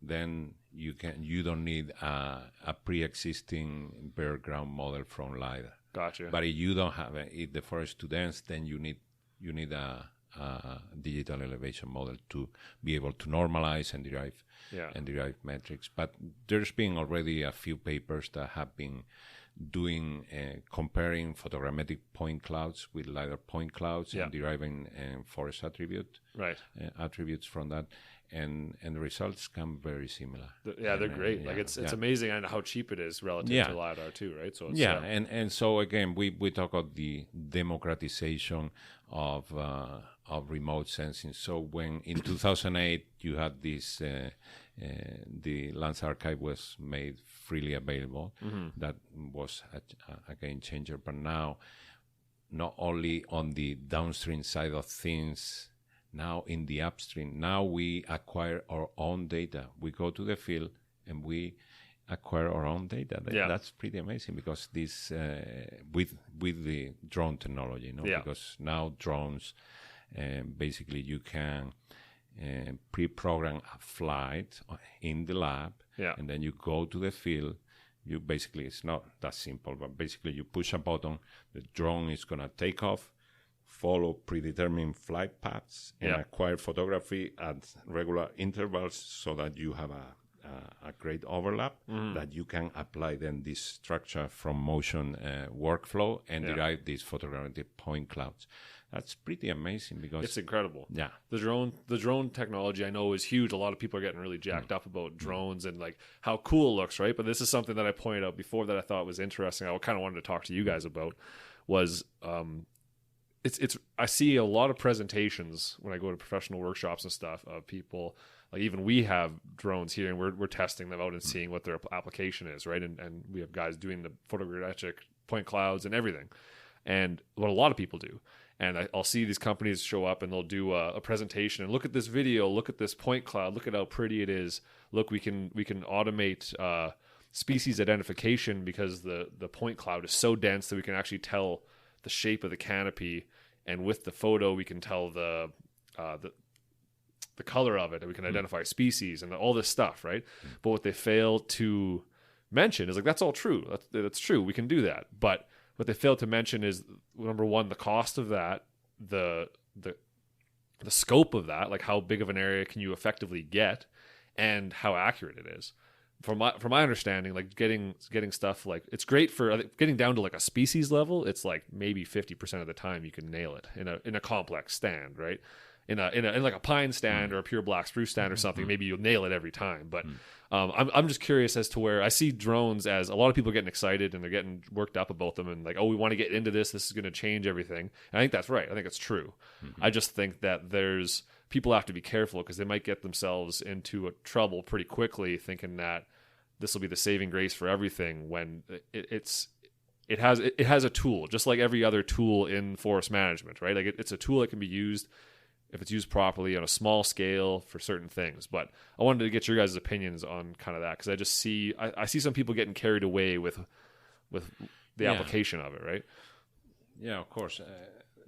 then you don't need a pre-existing bare ground model from LiDAR. Gotcha. But if you don't have it, if the forest is too dense, then you need a digital elevation model to be able to normalize and derive metrics. But there's been already a few papers that have been doing comparing photogrammetric point clouds with LiDAR point clouds and deriving forest attributes from that. And the results come very similar. They're great. Like it's amazing and how cheap it is relative to LiDAR too, right? So it's, and so again we talk about the democratization of remote sensing. So when in 2008 you had this, the Lands Archive was made freely available. That was a game changer. But now, not only on the downstream side of things. Now in the upstream, now we acquire our own data. We go to the field and we acquire our own data. That's pretty amazing because this with the drone technology, because now drones, basically you can pre-program a flight in the lab, and then you go to the field. You basically, it's not that simple, but basically you push a button, the drone is gonna take off, follow predetermined flight paths, and acquire photography at regular intervals so that you have a great overlap that you can apply then this structure from motion workflow and derive these photogrammetric point clouds. That's pretty amazing because it's incredible. Yeah, the drone technology I know is huge. A lot of people are getting really jacked up about drones and like how cool it looks, right? But this is something that I pointed out before that I thought was interesting. I kind of wanted to talk to you guys about was. I see a lot of presentations when I go to professional workshops and stuff of people, like even we have drones here and we're testing them out and seeing what their application is, right? And we have guys doing the photogrammetric point clouds and everything. And what a lot of people do. And I'll see these companies show up and they'll do a presentation and look at this video, look at this point cloud, look at how pretty it is. Look, we can automate species identification because the point cloud is so dense that we can actually tell the shape of the canopy, and with the photo we can tell the color of it, and we can identify species and all this stuff, right? But what they fail to mention is like that's all true. That's true. We can do that. But what they fail to mention is number one, the cost of that, the scope of that, like how big of an area can you effectively get, and how accurate it is. From my understanding, like getting stuff like it's great for getting down to like a species level. It's like maybe 50% of the time you can nail it in a complex stand, right? In like a pine stand or a pure black spruce stand or something, maybe you'll nail it every time. But I'm just curious as to where I see drones as a lot of people are getting excited and they're getting worked up about them and like, oh, we want to get into this. This is going to change everything. And I think that's right. I think it's true. I just think that people have to be careful because they might get themselves into a trouble pretty quickly thinking that this will be the saving grace for everything when it has a tool just like every other tool in forest management, right? Like it's a tool that can be used if it's used properly on a small scale for certain things. But I wanted to get your guys' opinions on kind of that because I just see some people getting carried away with the application of it, right? Yeah, of course.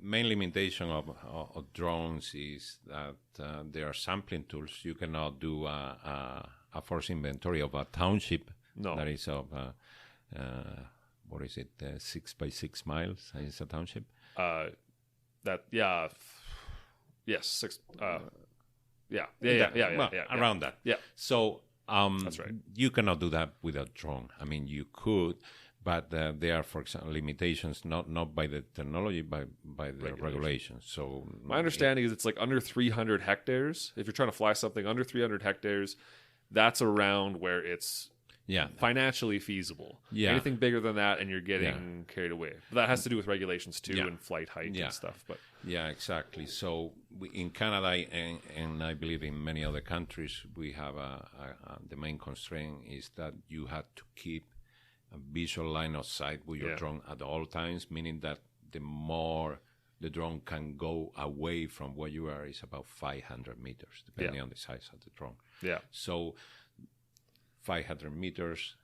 Main limitation of drones is that there are sampling tools. You cannot do a forest inventory of a township that is of 6 by 6 miles is a township. Yes, 6. Around that. Yeah. So that's right. You cannot do that with a drone. I mean, you could, but there are, for example, limitations not by the technology, by the regulations. So my understanding is it's like under 300 hectares. If you're trying to fly something under 300 hectares, that's around where it's financially feasible. Yeah. Anything bigger than that, and you're getting carried away. But that has to do with regulations too and flight height and stuff. But yeah, exactly. So in Canada and I believe in many other countries, we have the main constraint is that you have to keep a visual line of sight with your drone at all times, meaning that the more the drone can go away from where you are is about 500 meters, depending on the size of the drone. Yeah. So 500 meters,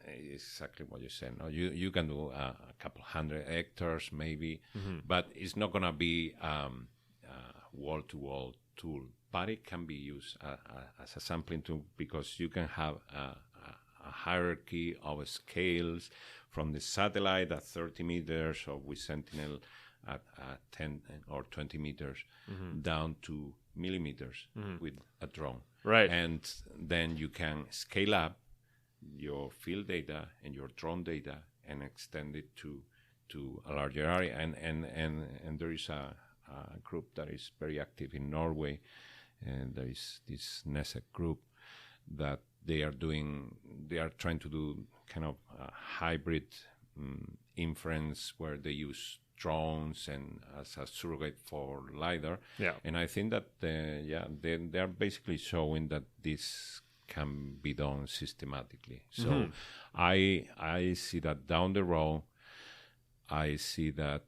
exactly what you said. No, you can do a couple hundred hectares maybe, but it's not going to be wall-to-wall tool. But it can be used as a sampling tool because you can have a hierarchy of scales from the satellite at 30 meters or with Sentinel at 10 or 20 meters down to millimeters with a drone. Right. And then you can scale up your field data and your drone data and extend it to a larger area. And there is a group that is very active in Norway, and there is this NESEC group that they are trying to do kind of a hybrid inference where they use drones and as a surrogate for LiDAR. Yeah. And I think that they are basically showing that this can be done systematically. So I see that down the road. I see that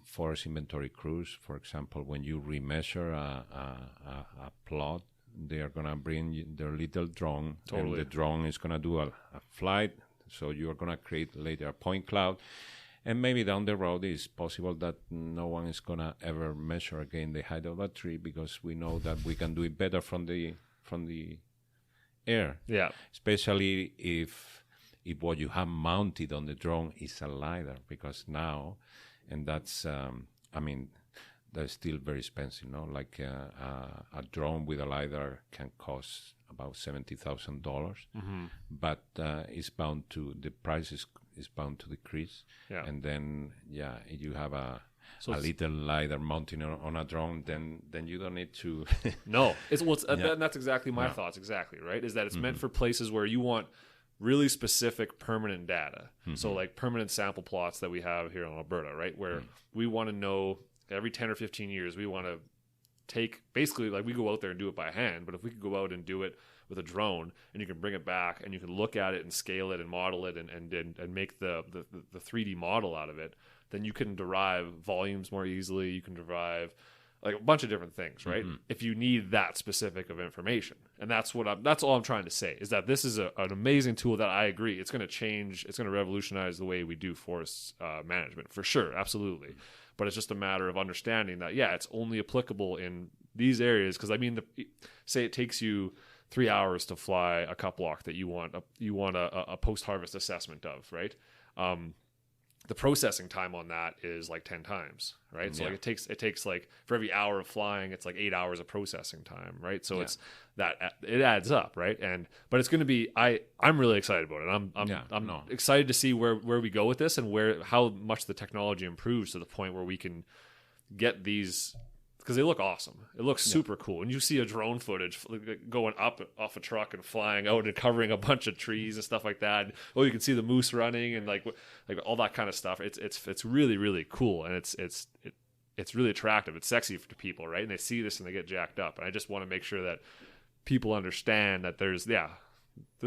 forest inventory crews, for example, when you remeasure a plot, they are going to bring their little drone, and the drone is going to do a flight. So you are going to create later a point cloud. And maybe down the road it's possible that no one is going to ever measure again the height of a tree because we know that we can do it better from the air. Yeah. Especially if what you have mounted on the drone is a LiDAR, because now, and that's, that's still very expensive, no? Like a drone with a LiDAR can cost about $70,000, but the price is bound to decrease. Yeah. And then, if you have a little LiDAR mounting on a drone, then you don't need to. No, and that's exactly my thoughts. Exactly, right? Is that it's meant for places where you want really specific permanent data. So like permanent sample plots that we have here in Alberta, right? Where we want to know every 10 or 15 years, we want to take basically like we go out there and do it by hand. But if we could go out and do it with a drone and you can bring it back and you can look at it and scale it and model it and make the 3D model out of it, then you can derive volumes more easily. You can derive like a bunch of different things, right? If you need that specific of information. And that's all I'm trying to say is that this is an amazing tool that I agree. It's going to change. It's going to revolutionize the way we do forest management for sure. Absolutely. But it's just a matter of understanding that, it's only applicable in these areas. Cause say it takes you 3 hours to fly a cup block that you want a post-harvest assessment of, right? The processing time on that is like 10 times, right? So like it takes like for every hour of flying, it's like 8 hours of processing time, right? So it's that it adds up, right? But it's going to be I'm really excited about it. I'm excited to see where we go with this and how much the technology improves to the point where we can get these. Because they look awesome. It looks super cool. And you see a drone footage going up off a truck and flying out and covering a bunch of trees and stuff like that. And, you can see the moose running and like all that kind of stuff. It's really, really cool. And it's really attractive. It's sexy to people, right? And they see this and they get jacked up. And I just want to make sure that people understand that there's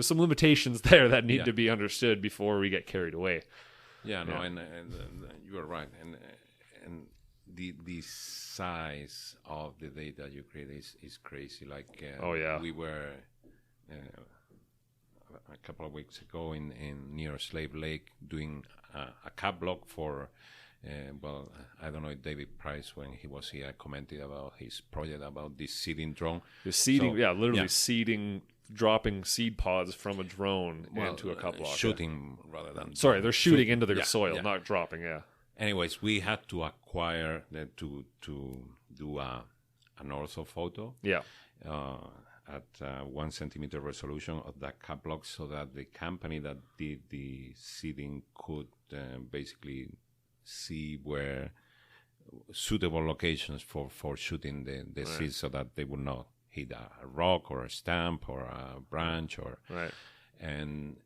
some limitations there that need to be understood before we get carried away. And you are right. And the size of the data you create is crazy. Like we were a couple of weeks ago in near Slave Lake doing a cap block for I don't know if David Price, when he was here, commented about his project about this seeding drone. The seeding, seeding, dropping seed pods from a drone into a cup block. Shooting rather than. Sorry, they're shooting into their soil, not dropping. Yeah. Anyways, we had to acquire to do an ortho photo. Yeah. At 1 centimeter resolution of that cap block, so that the company that did the seeding could basically see where suitable locations for shooting the seeds, so that they would not hit a rock or a stump or a branch or and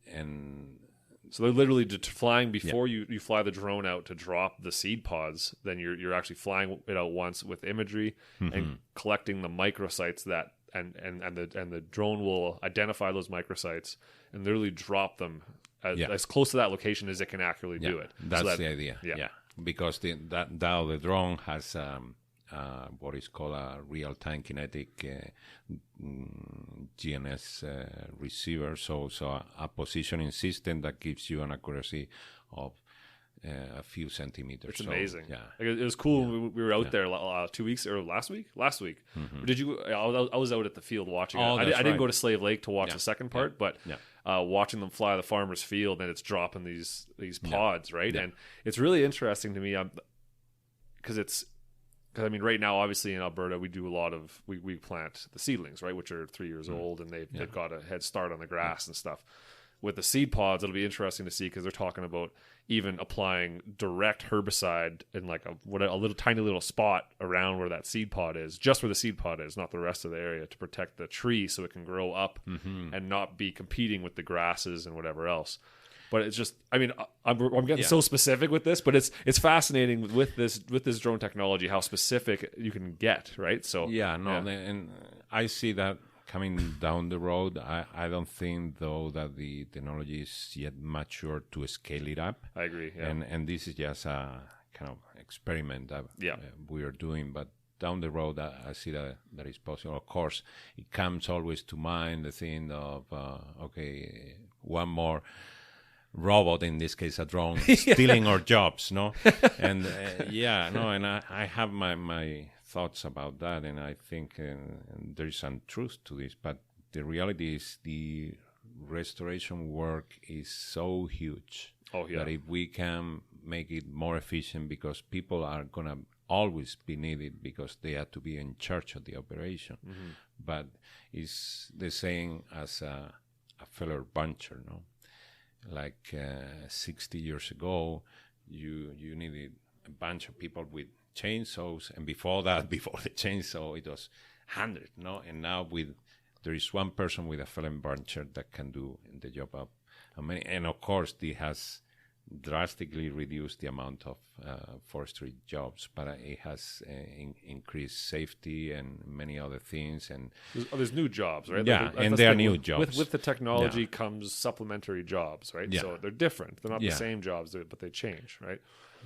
so they're literally flying before you fly the drone out to drop the seed pods. Then you're actually flying it out once with imagery and collecting the microsites that and the drone will identify those microsites and literally drop them as close to that location as it can accurately do it. That's the idea. Yeah. Because the drone has what is called a real-time kinetic GNS receiver, so a positioning system that gives you an accuracy of a few centimeters. It's amazing. Yeah, it was cool. Yeah. We were out there 2 weeks or last week. Mm-hmm. Did you? I was out at the field watching it. I didn't go to Slave Lake to watch the second part, but watching them fly the farmer's field, and it's dropping these pods, right? And it's really interesting to me because I mean, right now, obviously in Alberta, we do a lot of we plant the seedlings, right, which are 3 years old, and they've got a head start on the grass and stuff. With the seed pods, it'll be interesting to see because they're talking about even applying direct herbicide in like a little tiny little spot around where that seed pod is, just where the seed pod is, not the rest of the area, to protect the tree so it can grow up and not be competing with the grasses and whatever else. But it's just, I mean, I'm getting so specific with this, but it's fascinating with this drone technology how specific you can get, right? So and I see that coming down the road. I don't think, though, that the technology is yet mature to scale it up. I agree. Yeah. And this is just a kind of experiment that we are doing. But down the road, I see that is possible. Of course, it comes always to mind the thing of, one more robot, in this case a drone, stealing our jobs, no? And and I have my thoughts about that, and I think there is some truth to this, but the reality is the restoration work is so huge that if we can make it more efficient, because people are going to always be needed because they have to be in charge of the operation. But it's the same as a feller buncher, no? Like 60 years ago, you needed a bunch of people with chainsaws, and before the chainsaw, it was 100, no? And now there is one person with a felon buncher that can do the job of many. And of course, it has drastically reduced the amount of forestry jobs, but it has increased safety and many other things. And there's new jobs, right? Yeah, and there are new jobs. With the technology comes supplementary jobs, right? So they're different. They're not the same jobs, but they change, right?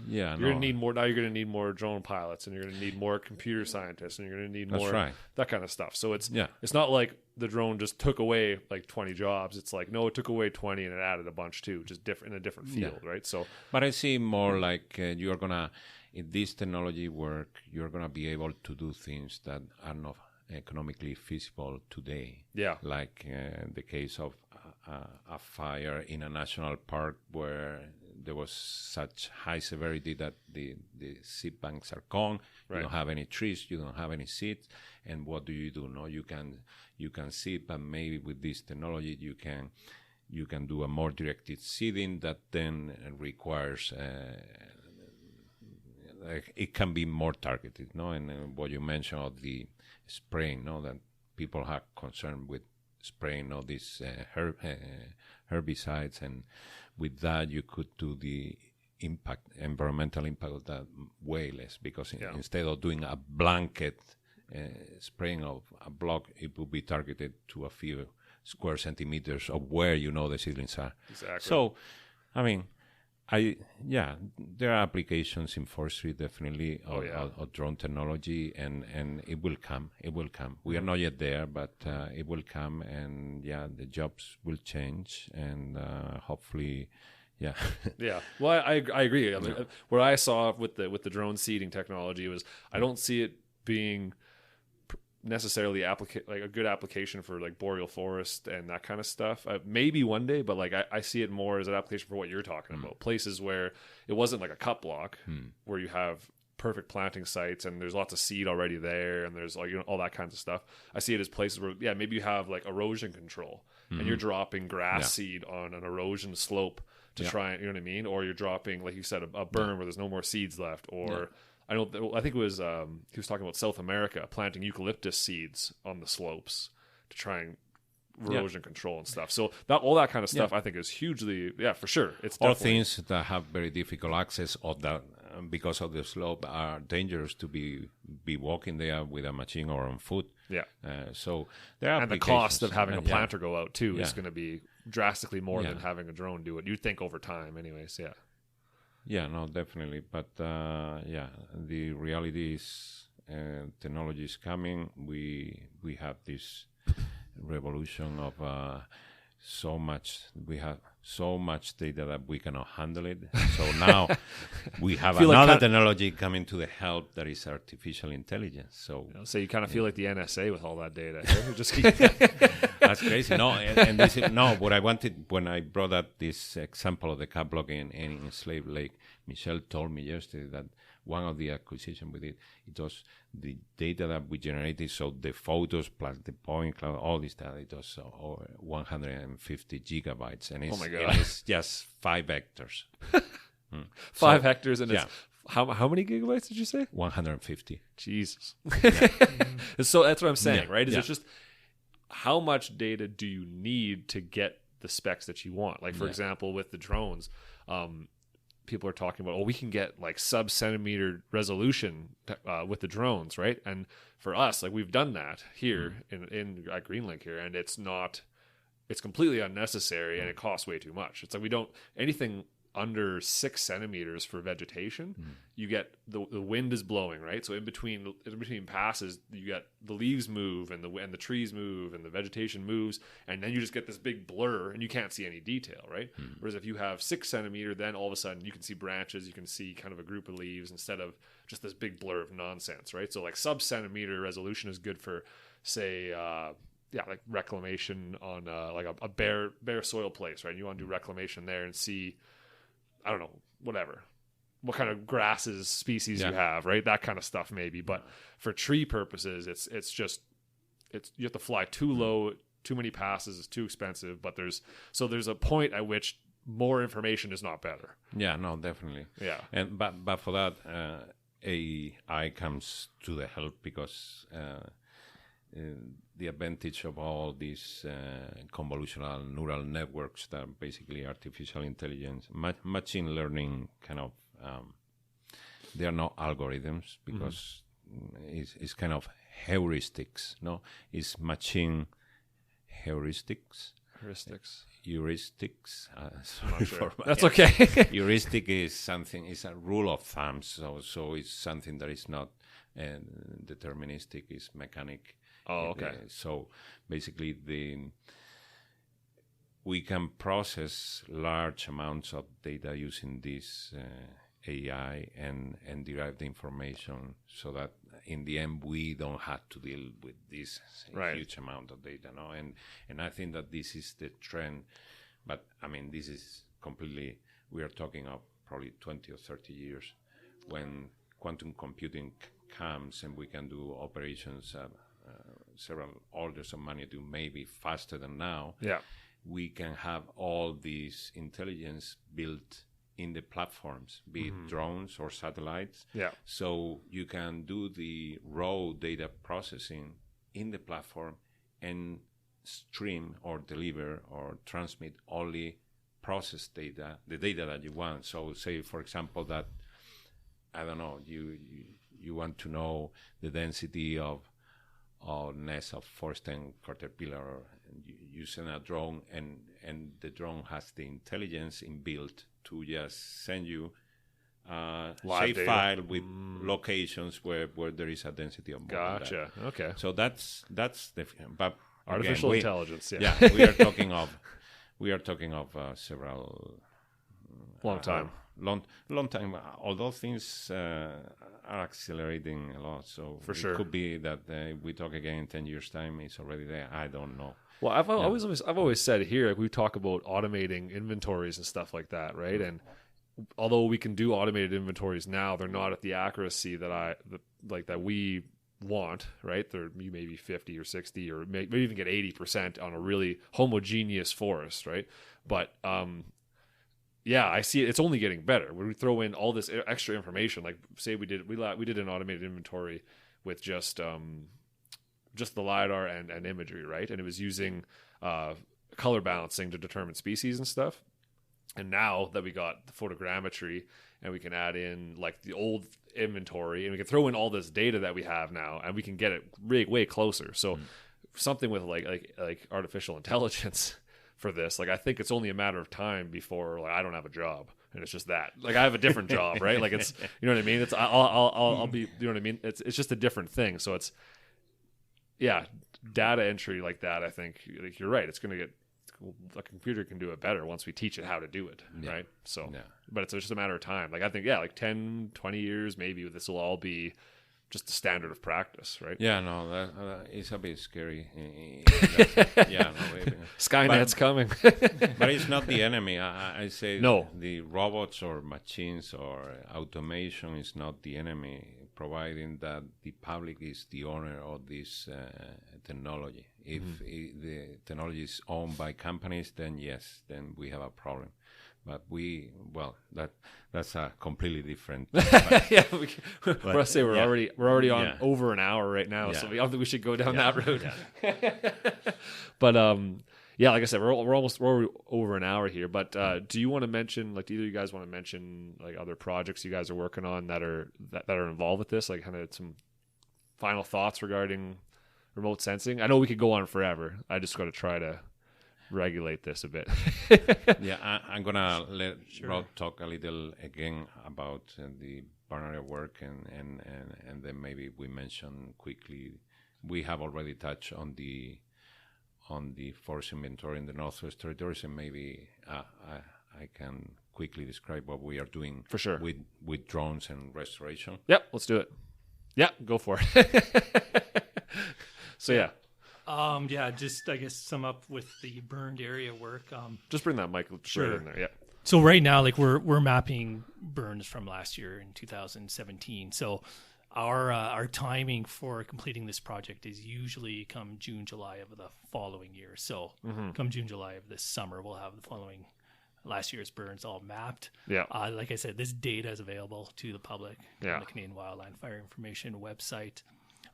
Yeah, you're gonna need more. Now you're gonna need more drone pilots, and you're gonna need more computer scientists, and you're gonna need more that kind of stuff. So it's not like the drone just took away like 20 jobs. It's like, no, it took away 20 and it added a bunch too, just different in a different field, right? So, but I see more like you're gonna, in this technology work, you're gonna be able to do things that are not economically feasible today. Yeah, like the case of a fire in a national park where there was such high severity that the seed banks are gone. You don't have any trees, you don't have any seeds, and what do? No, you can seed, but maybe with this technology you can do a more directed seeding that then requires it can be more targeted, no? And what you mentioned of the spraying, no, that people have concern with spraying all these herbicides, and with that you could do the environmental impact of that way less, because instead of doing a blanket spraying of a block, it will be targeted to a few square centimeters of where the seedlings are. Exactly. So, I mean, there are applications in forestry definitely of drone technology, and it will come. We are not yet there, but it will come, and the jobs will change, and hopefully. Yeah. Yeah. Well, I agree. I mean, what I saw with the drone seeding technology was, I don't see it being necessarily like a good application for like boreal forest and that kind of stuff. Maybe one day, but like I see it more as an application for what you're talking about. Places where it wasn't like a cut block where you have perfect planting sites and there's lots of seed already there and there's all that kinds of stuff. I see it as places where maybe you have like erosion control and you're dropping grass seed on an erosion slope to try, you know what I mean? Or you're dropping, like you said, a burn where there's no more seeds left. Or I think it was he was talking about South America planting eucalyptus seeds on the slopes to try and erosion control and stuff. So all that kind of stuff I think is hugely, for sure. It's all things that have very difficult access, or that because of the slope are dangerous to be walking there with a machine or on foot. Yeah. So there are and the cost of having a planter go out too is going to be drastically more than having a drone do it. You'd think over time, anyways. Yeah. Yeah, no, definitely. But the reality is technology is coming. We have this revolution of so much. We have so much data that we cannot handle it. So now we have another technology coming to the help that is artificial intelligence. So you kind of feel like the NSA with all that data. That's crazy. No, and this is, what I wanted when I brought up this example of the cat block in Slave Lake, Michelle told me yesterday that one of the acquisitions we did, it was the data that we generated, so the photos plus the point cloud, all this data, it was over 150 gigabytes, and it's just 5 hectares. 5 hectares, and it's how many gigabytes did you say? 150. Jesus. So that's what I'm saying, right? It's just how much data do you need to get the specs that you want? Like, for example, with the drones, people are talking about, we can get like sub-centimeter resolution with the drones, right? And for us, like, we've done that here in at Greenlink here, and it's completely unnecessary, and it costs way too much. It's like we don't anything under 6 centimeters for vegetation. You get the wind is blowing, right? So in between passes, you get the leaves move and the trees move and the vegetation moves, and then you just get this big blur and you can't see any detail, right? Whereas if you have 6 centimeter, then all of a sudden you can see branches, you can see kind of a group of leaves instead of just this big blur of nonsense, right? So like sub-centimeter resolution is good for, say, like reclamation on like a bare soil place, right? You want to do reclamation there and see, I don't know, what kind of grasses, species you have, right? That kind of stuff maybe. But for tree purposes, it's you have to fly too low, too many passes, it's too expensive. But there's a point at which more information is not better. Yeah, no, definitely. Yeah, and but for that, AI comes to the help because the advantage of all these convolutional neural networks that are basically artificial intelligence, machine learning kind of, they are not algorithms because it's kind of heuristics, no? It's machine heuristics. Heuristics. Sorry sure. That's okay. Heuristic is something, it's a rule of thumb, so it's something that is not deterministic, it's mechanic. Oh, okay. So basically, we can process large amounts of data using this AI and derive the information so that in the end we don't have to deal with this huge amount of data. No? And I think that this is the trend. But I mean, this is completely, we are talking of probably 20 or 30 years when quantum computing comes and we can do operations several orders of magnitude, maybe faster than now. Yeah, we can have all this intelligence built in the platforms, be it drones or satellites. Yeah. So you can do the raw data processing in the platform and stream or deliver or transmit only processed data, the data that you want. So say, for example, that, I don't know, you want to know the density of nest of forest and caterpillar, and you send a drone, and the drone has the intelligence inbuilt to just send you a save file with locations where there is a density of more. Gotcha. Okay. So that's the but artificial intelligence. Yeah, we are talking of several long time. Long time. Although things are accelerating a lot, so for sure, it could be that we talk again in 10 years' time. It's already there. I don't know. Well, I've always said here, like, we talk about automating inventories and stuff like that, right? And although we can do automated inventories now, they're not at the accuracy that we want, right? You may be 50 or 60 or maybe even get 80% on a really homogeneous forest, right? But yeah, I see it's only getting better. When we throw in all this extra information, like say we did an automated inventory with just the LiDAR and imagery, right? And it was using color balancing to determine species and stuff. And now that we got the photogrammetry and we can add in like the old inventory and we can throw in all this data that we have now and we can get it way closer. So something with like artificial intelligence for this. Like, I think it's only a matter of time before, like, I don't have a job. And it's just that, like, I have a different job, right? Like, it's, you know what I mean? It's, I'll be, you know what I mean? It's just a different thing. So it's, yeah, data entry like that. I think, like, you're right. It's going to get, a computer can do it better once we teach it how to do it. Right. So, but it's just a matter of time. Like, I think, like 10, 20 years, maybe this will all be just the standard of practice, right? Yeah, no, that is a bit scary. Skynet's coming. But it's not the enemy. I say no. The robots or machines or automation is not the enemy, providing that the public is the owner of this technology. If the technology is owned by companies, then yes, then we have a problem. But that's a completely different. We're already on over an hour right now, so I don't think we should go down that route. But like I said, we're over an hour here. But do you want to mention, like, do either of you guys want to mention, like, other projects you guys are working on that are involved with this? Like, kind of some final thoughts regarding remote sensing. I know we could go on forever. I just got to try to regulate this a bit. I'm gonna let Rod talk a little again about the burn area work, and then maybe we mention quickly. We have already touched on the forest inventory in the Northwest Territories, and maybe I can quickly describe what we are doing for sure with drones and restoration. Yep, let's do it. Yeah, go for it. So just I guess sum up with the burned area work. Just bring that mic right in there. Yeah. So right now, like, we're mapping burns from last year in 2017. So our timing for completing this project is usually come June, July of the following year. So come June, July of this summer, we'll have the following last year's burns all mapped. Yeah. Like I said, this data is available to the public on the Canadian Wildland Fire Information website.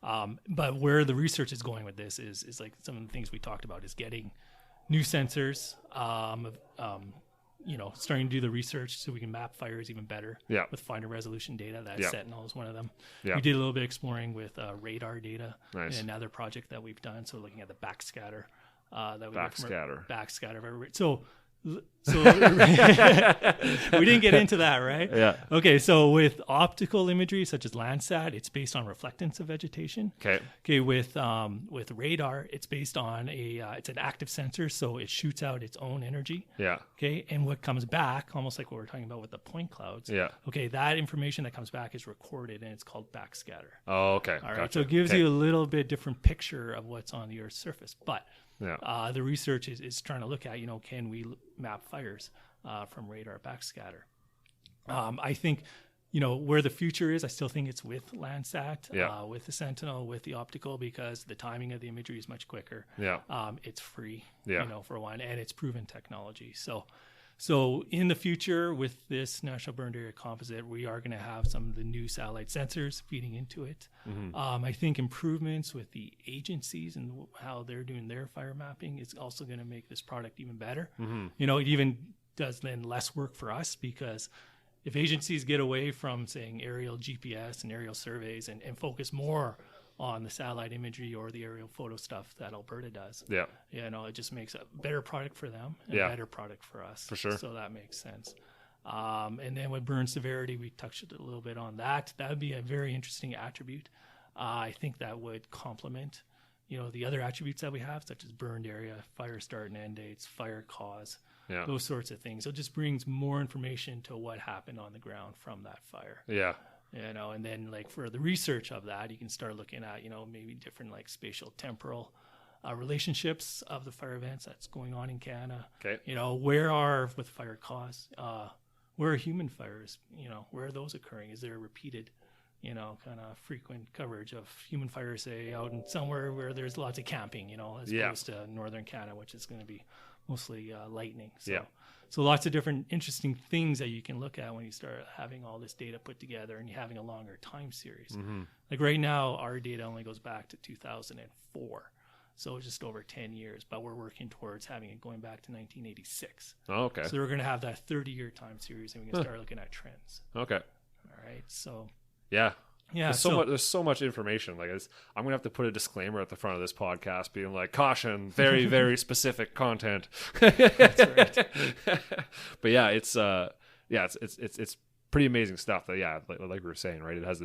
But where the research is going with this is like some of the things we talked about is getting new sensors, starting to do the research so we can map fires even better with finer resolution data. That Sentinel is one of them. We did a little bit exploring with radar data in another project that we've done. So looking at the backscatter. Backscatter. So we didn't get into that, right? Yeah. Okay. So with optical imagery such as Landsat, it's based on reflectance of vegetation. Okay. With radar, it's based on it's an active sensor, so it shoots out its own energy. Yeah. Okay. And what comes back, almost like what we're talking about with the point clouds. Yeah. Okay. That information that comes back is recorded, and it's called backscatter. Oh, okay. All right. Gotcha. So it gives you a little bit different picture of what's on the Earth's surface, but. Yeah. The research is trying to look at, can we map fires from radar backscatter? I think, where the future is, I still think it's with Landsat, with the Sentinel, with the optical, because the timing of the imagery is much quicker. Yeah. It's free, for one, and it's proven technology. So in the future, with this National Burned Area Composite, we are going to have some of the new satellite sensors feeding into it. I think improvements with the agencies and how they're doing their fire mapping is also going to make this product even better. It even does then less work for us, because if agencies get away from saying aerial GPS and aerial surveys and focus more on the satellite imagery or the aerial photo stuff that Alberta does. Yeah. It just makes a better product for them and a better product for us. For sure. So that makes sense. And then with burn severity, we touched a little bit on that. That would be a very interesting attribute. I think that would complement, the other attributes that we have, such as burned area, fire start and end dates, fire cause, those sorts of things. So it just brings more information to what happened on the ground from that fire. Yeah. And then, like, for the research of that, you can start looking at, maybe different, like, spatial temporal relationships of the fire events that's going on in Canada. Okay. With fire cause, where are human fires, where are those occurring? Is there a repeated, kind of frequent coverage of human fires, say, out in somewhere where there's lots of camping, as opposed to northern Canada, which is going to be mostly lightning. So lots of different interesting things that you can look at when you start having all this data put together and you're having a longer time series. Like right now, our data only goes back to 2004. So just over 10 years, but we're working towards having it going back to 1986. Oh, okay. So we're going to have that 30-year time series, and we can start looking at trends. Okay. All right. So. Yeah. Yeah, there's so much information. Like, I'm gonna have to put a disclaimer at the front of this podcast, being like, "Caution, very, very specific content." That's right. But yeah, it's pretty amazing stuff. That like we were saying, right? It has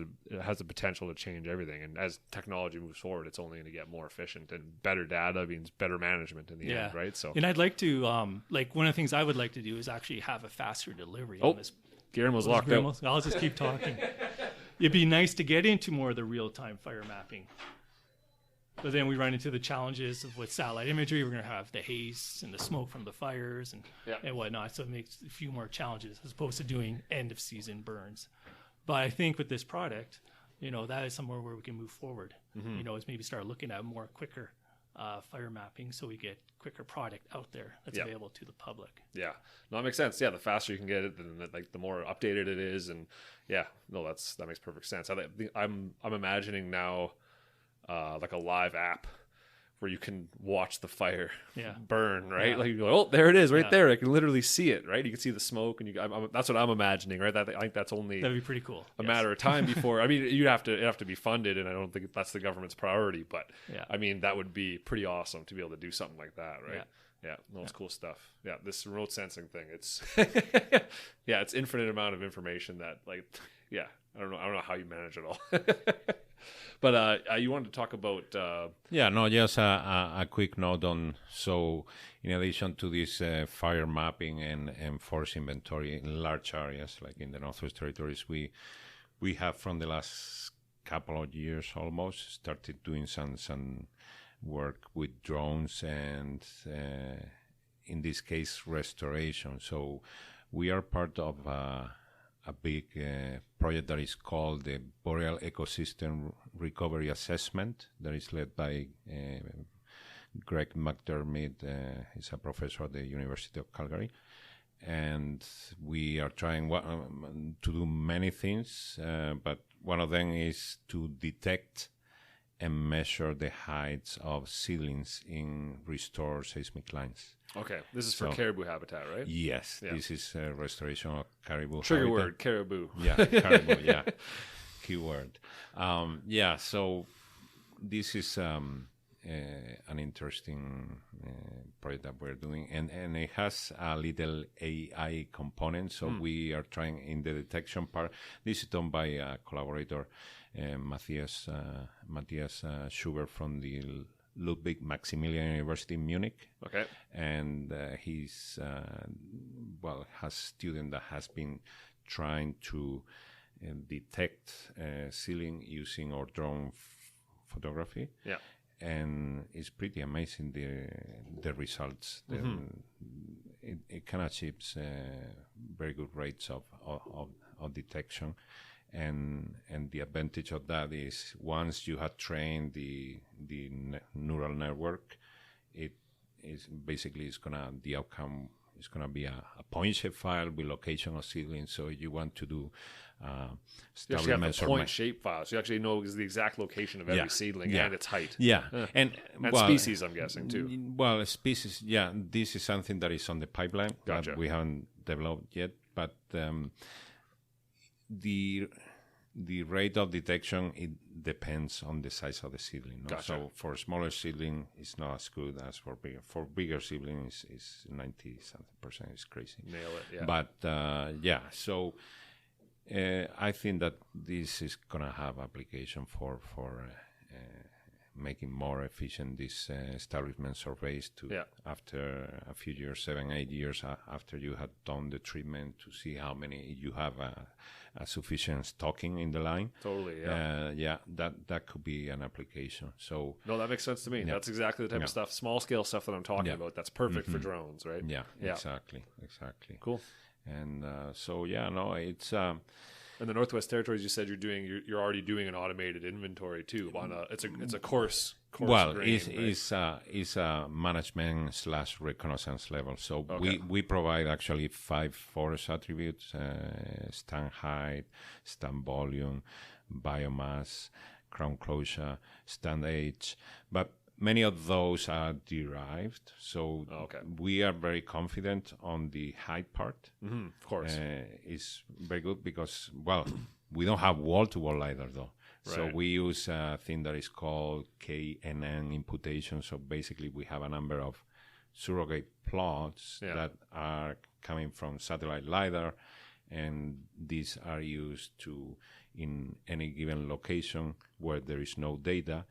the potential to change everything. And as technology moves forward, it's only going to get more efficient, and better data means better management in the end, right? So, and I'd like to like one of the things I would like to do is actually have a faster delivery on this. Guillermo's locked out. I'll just keep talking. It'd be nice to get into more of the real-time fire mapping. But then we run into the challenges of with satellite imagery. We're going to have the haze and the smoke from the fires and whatnot. So it makes a few more challenges as opposed to doing end-of-season burns. But I think with this product, that is somewhere where we can move forward. Is maybe start looking at more quicker fire mapping so we get quicker product out there that's available to the public. Yeah, no, that makes sense. Yeah, the faster you can get it, then the more updated it is, and that makes perfect sense. I'm imagining now like a live app where you can watch the fire burn, right? Like you go, oh, there it is, right there. I can literally see it, right? You can see the smoke, and that's what I'm imagining, right? I think that'd be pretty cool. A matter of time before. I mean, it'd have to be funded, and I don't think that's the government's priority. But I mean, that would be pretty awesome to be able to do something like that, right? It's cool stuff. Yeah, this remote sensing thing, it's it's infinite amount of information that I don't know how you manage it all. But you wanted to talk about... just a quick note on... So, in addition to this fire mapping and forest inventory in large areas, like in the Northwest Territories, we have, from the last couple of years almost, started doing some work with drones and, in this case, restoration. So, we are part of... a big project that is called the Boreal Ecosystem Recovery Assessment, that is led by Greg McDermott. He's a professor at the University of Calgary. And we are trying to do many things, but one of them is to detect and measure the heights of seedlings in restored seismic lines. Okay, this is for caribou habitat, right? Yes, this is restoration of caribou Trigger habitat. word, caribou. Yeah, caribou, keyword. So this is an interesting project that we're doing, and it has a little AI component, so we are trying in the detection part. This is done by a collaborator, Matthias Schubert from the Ludwig Maximilian University in Munich. Okay. And he's, has student that has been trying to detect ceiling using our drone photography. Yeah. And it's pretty amazing, the results. It can achieve very good rates of detection. And the advantage of that is once you have trained the neural network, the outcome is gonna be a point shape file with location of seedlings. So you want to do you actually have a point shape file, so you actually know the exact location of every seedling and its height. And species, I'm guessing too. Well, species, this is something that is on the pipeline. Gotcha. That we haven't developed yet, but the rate of detection, it depends on the size of the seedling. No? Gotcha. So for smaller seedling, it's not as good as for bigger. For bigger seedlings, is 90-something%. It's crazy. Nail it. Yeah. But so I think that this is gonna have application for making more efficient these establishment surveys after a few years, 7-8 years after you had done the treatment, to see how many you have a sufficient stocking in the line. Totally, that could be an application. So no, that makes sense to me. That's exactly the type of stuff, small scale stuff that I'm talking about. That's perfect for drones, right? Yeah, exactly. Cool. And it's. In the Northwest Territories, you said you're already doing an automated inventory too. It's a coarse. Well, grain, it's a management / reconnaissance level. So we provide actually 5 forest attributes: stand height, stand volume, biomass, crown closure, stand age. But many of those are derived. So we are very confident on the height part. Of course, it's very good because we don't have wall-to-wall LiDAR though. So we use a thing that is called KNN imputation. So basically we have a number of surrogate plots that are coming from satellite LiDAR, and these are used to, in any given location where there is no data,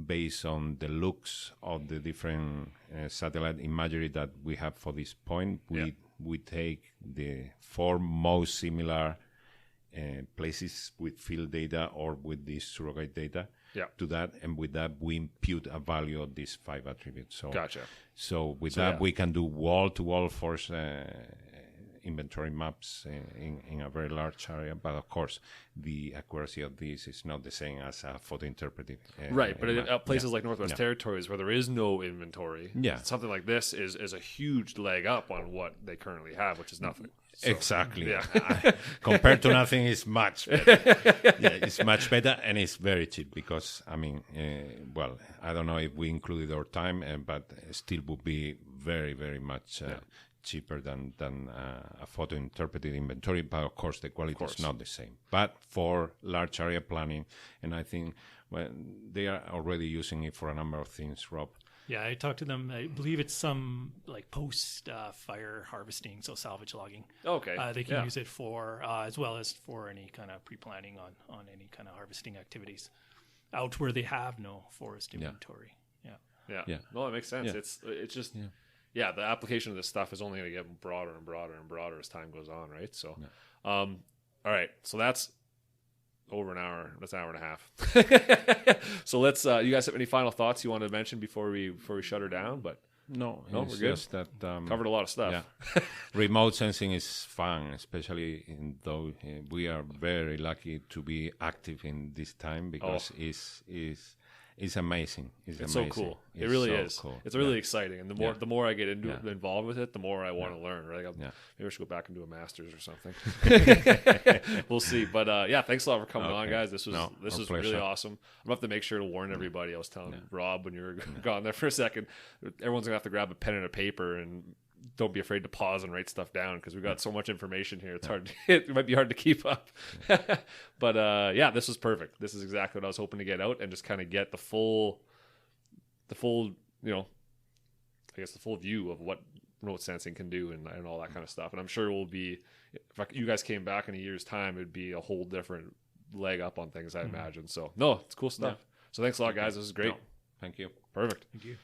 based on the looks of the different satellite imagery that we have for this point, we take the 4 most similar places with field data or with this surrogate data to that, and with that we impute a value of these 5 attributes. So, so with that we can do wall-to-wall force inventory maps in a very large area, but of course the accuracy of this is not the same as a photo interpretive. But at places like Northwest Territories where there is no inventory, something like this is a huge leg up on what they currently have, which is nothing. So, exactly. Compared to nothing is much better. It's much better, and it's very cheap because, I mean, well, I don't know if we included our time, but still would be very, very much cheaper than a photo interpreted inventory, but of course the quality is not the same. But for large area planning, and I think they are already using it for a number of things, Rob. Yeah, I talked to them. I believe it's some like post fire harvesting, so salvage logging. Okay. They can use it for as well as for any kind of pre-planning on any kind of harvesting activities out where they have no forest inventory. Yeah. No, it makes sense. It's just the application of this stuff is only going to get broader and broader and broader as time goes on, right? So, all right. So that's over an hour. That's an hour and a half. So let's. You guys have any final thoughts you want to mention before we shut her down? But no, we're good. Just that covered a lot of stuff. Yeah. Remote sensing is fun, especially though we are very lucky to be active in this time because it's amazing. It's so cool. It really is. Cool. It's really exciting, and the more I get involved with it, the more I want to learn. Right? Maybe I should go back and do a master's or something. We'll see. But thanks a lot for coming on, guys. This was really awesome. I'm gonna have to make sure to warn everybody. I was telling Rob when you were gone there for a second, everyone's gonna have to grab a pen and a paper and don't be afraid to pause and write stuff down because we've got so much information here. It's hard. It might be hard to keep up. But this was perfect. This is exactly what I was hoping to get out and just kind of get the full, I guess the full view of what remote sensing can do and all that kind of stuff. And I'm sure it will be, if you guys came back in a year's time, it'd be a whole different leg up on things, I imagine. So no, it's cool stuff. So thanks a lot, guys. This is great. Thank you. Perfect. Thank you.